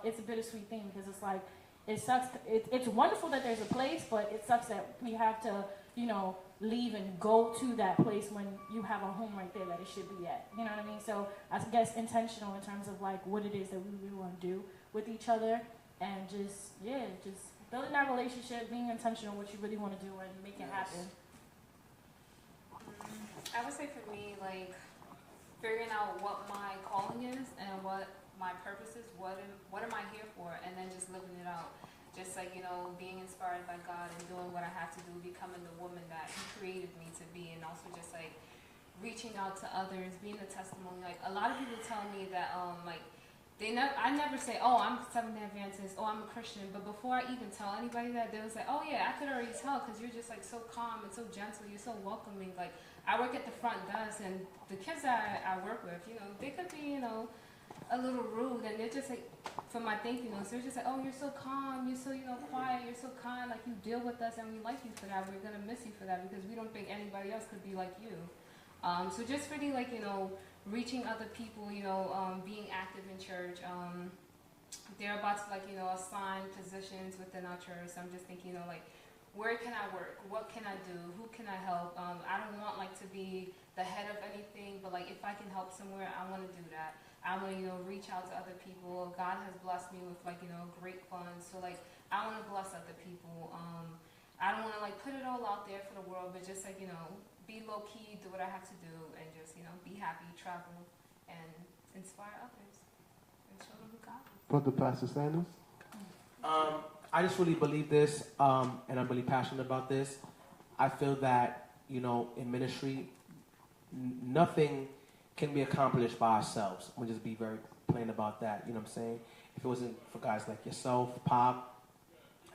It's a bittersweet thing because it's like, it sucks. It's wonderful that there's a place, but it sucks that we have to, leave and go to that place when you have a home right there that it should be at. You know what I mean? So I guess intentional in terms of like what it is that we really want to do with each other, and just building that relationship, being intentional what you really want to do and make it happen. I would say for me, like figuring out what my calling is and what my purpose is, what am I here for, and then just living it out. Just like, being inspired by God and doing what I have to do, becoming the woman that he created me to be, and also just like reaching out to others, being a testimony. Like a lot of people tell me that I never say, oh, I'm Seventh-day Adventist, oh, I'm a Christian, but before I even tell anybody that, they was like, oh yeah, I could already tell because you're just like so calm and so gentle, you're so welcoming. Like I work at the front desk, and the kids that I work with, they could be, a little rude, and they're just like, for my thinking, so they're just like, oh, you're so calm, you're so, quiet, you're so kind, like you deal with us, and we like you for that, we're gonna miss you for that, because we don't think anybody else could be like you. So just really like, reaching other people, being active in church. They're about to like, assign positions within our church, so I'm just thinking, like, where can I work? What can I do? Who can I help? I don't want like to be the head of anything, but like if I can help somewhere, I want to do that. I want to, reach out to other people. God has blessed me with like, great funds. So like, I want to bless other people. I don't want to like put it all out there for the world, but just like, be low key, do what I have to do, and just, be happy, travel, and inspire others, and show them who God is. Brother Pastor Sanders? I just really believe this, and I'm really passionate about this. I feel that, in ministry, nothing can be accomplished by ourselves. I'm going to just be very plain about that, you know what I'm saying? If it wasn't for guys like yourself, Pop,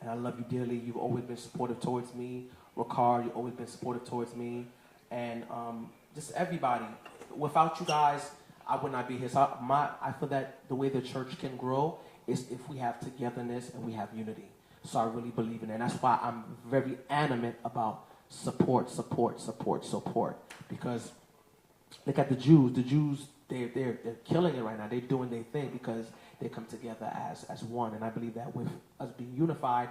and I love you dearly, you've always been supportive towards me. Ricard, you've always been supportive towards me. And just everybody. Without you guys, I would not be here. So I feel that the way the church can grow is if we have togetherness and we have unity. So I really believe in it. And that's why I'm very animate about support. Because look at the Jews. The Jews, they're killing it right now. They're doing their thing because they come together as one. And I believe that with us being unified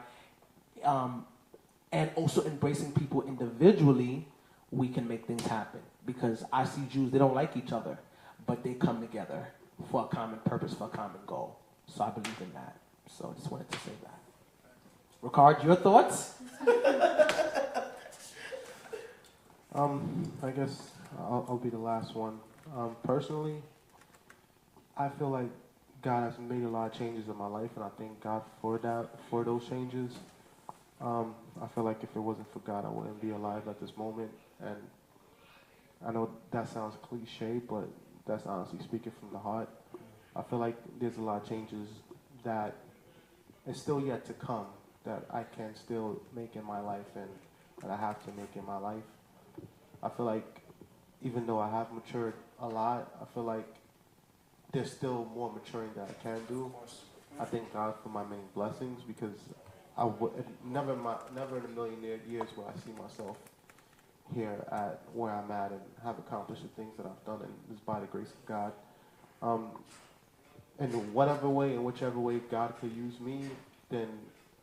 and also embracing people individually, we can make things happen. Because I see Jews, they don't like each other, but they come together for a common purpose, for a common goal. So I believe in that. So I just wanted to say that. Ricard, your thoughts? I guess I'll be the last one. Personally, I feel like God has made a lot of changes in my life, and I thank God for those changes. I feel like if it wasn't for God, I wouldn't be alive at this moment. And I know that sounds cliche, but that's honestly speaking from the heart. I feel like there's a lot of changes that is still yet to come that I can still make in my life and that I have to make in my life. I feel like even though I have matured a lot, I feel like there's still more maturing that I can do. I thank God for my many blessings because I would never in a million years will I see myself here at where I'm at and have accomplished the things that I've done, and it's by the grace of God. In whatever way, in whichever way God could use me, then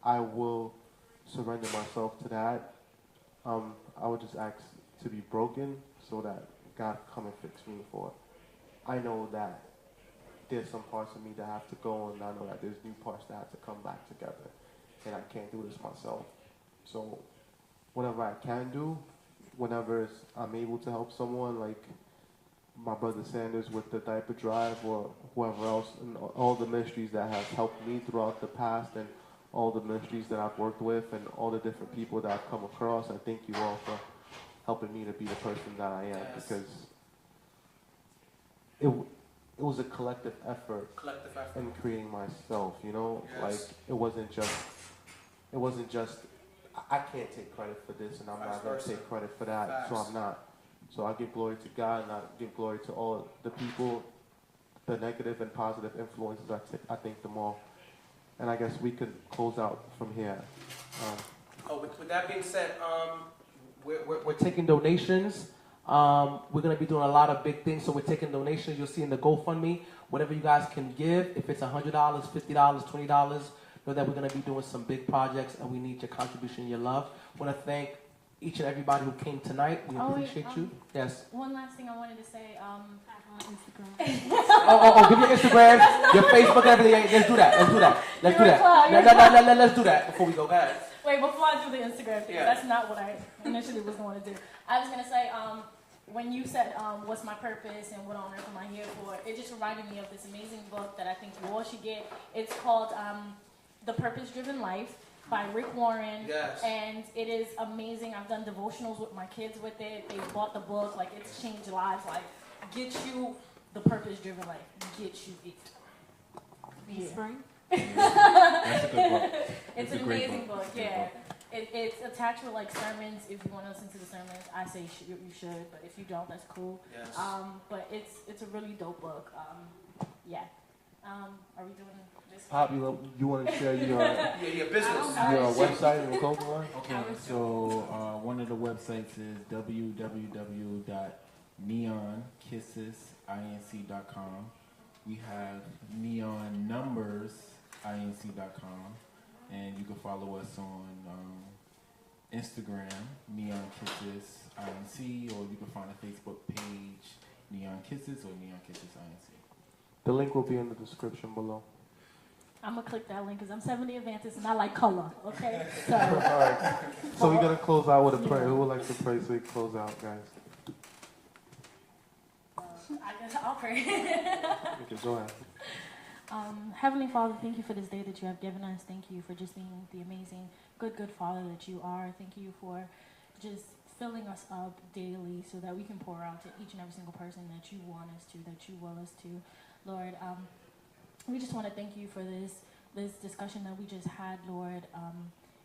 I will surrender myself to that. I would just ask to be broken so that God come and fix me for. I know that there's some parts of me that have to go, and I know that there's new parts that have to come back together, and I can't do this myself. So whatever I can do, whenever I'm able to help someone, like my brother Sanders with the diaper drive, or whoever else, and all the ministries that have helped me throughout the past, and all the ministries that I've worked with, and all the different people that I've come across, I thank you all for helping me to be the person that I am, because it was a collective effort in creating myself, you know? Like, it wasn't just, I can't take credit for this, and I'm not going to take credit for that, so I'm not. So I give glory to God, and I give glory to all the people, the negative and positive influences. I thank them all. And I guess we could close out from here. With that being said, we're taking donations. We're going to be doing a lot of big things, so we're taking donations. You'll see in the GoFundMe, whatever you guys can give. If it's $100, $50, $20, know that we're going to be doing some big projects, and we need your contribution, your love. I want to thank each and everybody who came tonight. We appreciate you. Yes. One last thing I wanted to say. On Instagram. Give your Instagram, your Facebook, and everything. Let's do that. Let's do that before we go, guys. Wait, before I do the Instagram thing, Yeah. that's not what I initially was going to do. I was going to say, when you said, what's my purpose and what on earth am I here for, it just reminded me of this amazing book that I think you all should get. It's called The Purpose-Driven Life by Rick Warren. Yes. And it is amazing. I've done devotionals with my kids with it. They bought the book. Like, it's changed lives. Like, get you the purpose-driven life. Get you it. Yeah. Spring? That's a good book. It's an great amazing book, It's a good yeah. book. It's attached with like sermons. If you want to listen to the sermons, I say you should. But if you don't, that's cool. Yes. But it's a really dope book. Yeah. Are we doing this? Pop, you want to share your Your business. your website and clothing line? Okay, so one of the websites is www.neonkissesinc.com. We have neonnumbersinc.com, and you can follow us on Instagram, Neon Kisses Inc, or you can find a Facebook page, Neon Kisses or Neon Kisses Inc. The link will be in the description below. I'm gonna click that link because I'm 70 Adventist and I like color. Okay. So All right. So we're gonna close out with a prayer. Who would like to pray so we close out, guys? I guess I'll pray. Okay, go ahead. Heavenly Father, thank you for this day that you have given us. Thank you for just being the amazing, good Father that you are. Thank you for just filling us up daily so that we can pour out to each and every single person that you want us to, that you will us to. Lord, we just want to thank you for this discussion that we just had, Lord.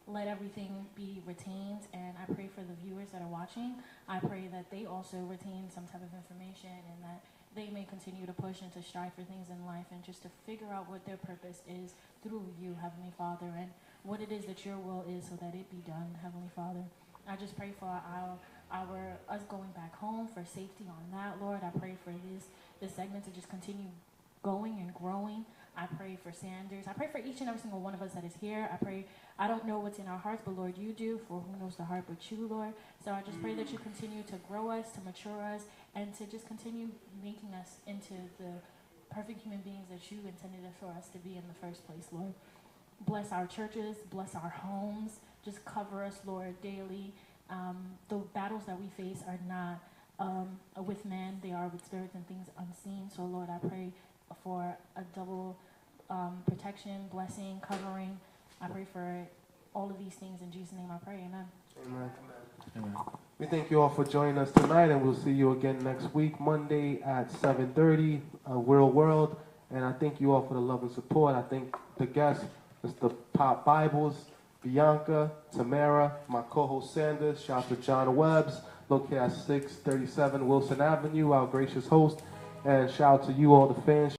Let everything be retained, and I pray for the viewers that are watching. I pray that they also retain some type of information, and that they may continue to push and to strive for things in life, and just to figure out what their purpose is through you, Heavenly Father, and what it is that your will is, so that it be done, Heavenly Father. I just pray for us going back home, for safety on that, Lord. I pray for this segment to just continue going and growing. I pray for Sanders. I pray for each and every single one of us that is here. I don't know what's in our hearts, but Lord, you do, for who knows the heart but you, Lord. So I just pray that you continue to grow us, to mature us, and to just continue making us into the perfect human beings that you intended for us to be in the first place, Lord. Bless our churches, bless our homes. Just cover us, Lord, daily. The battles that we face are not with man, they are with spirits and things unseen. So, Lord, I pray for a double protection, blessing, covering. I pray for all of these things in Jesus' name. I pray. Amen. Amen. Amen. We thank you all for joining us tonight, and we'll see you again next week, Monday at 7:30, Real World. And I thank you all for the love and support. I thank the guests, Mr. Pop Bibles, Bianca, Thamarra, my co-host Sanders. Shout out to John Webbs, located at 637 Wilson Avenue, our gracious host. And shout out to you all, the fans.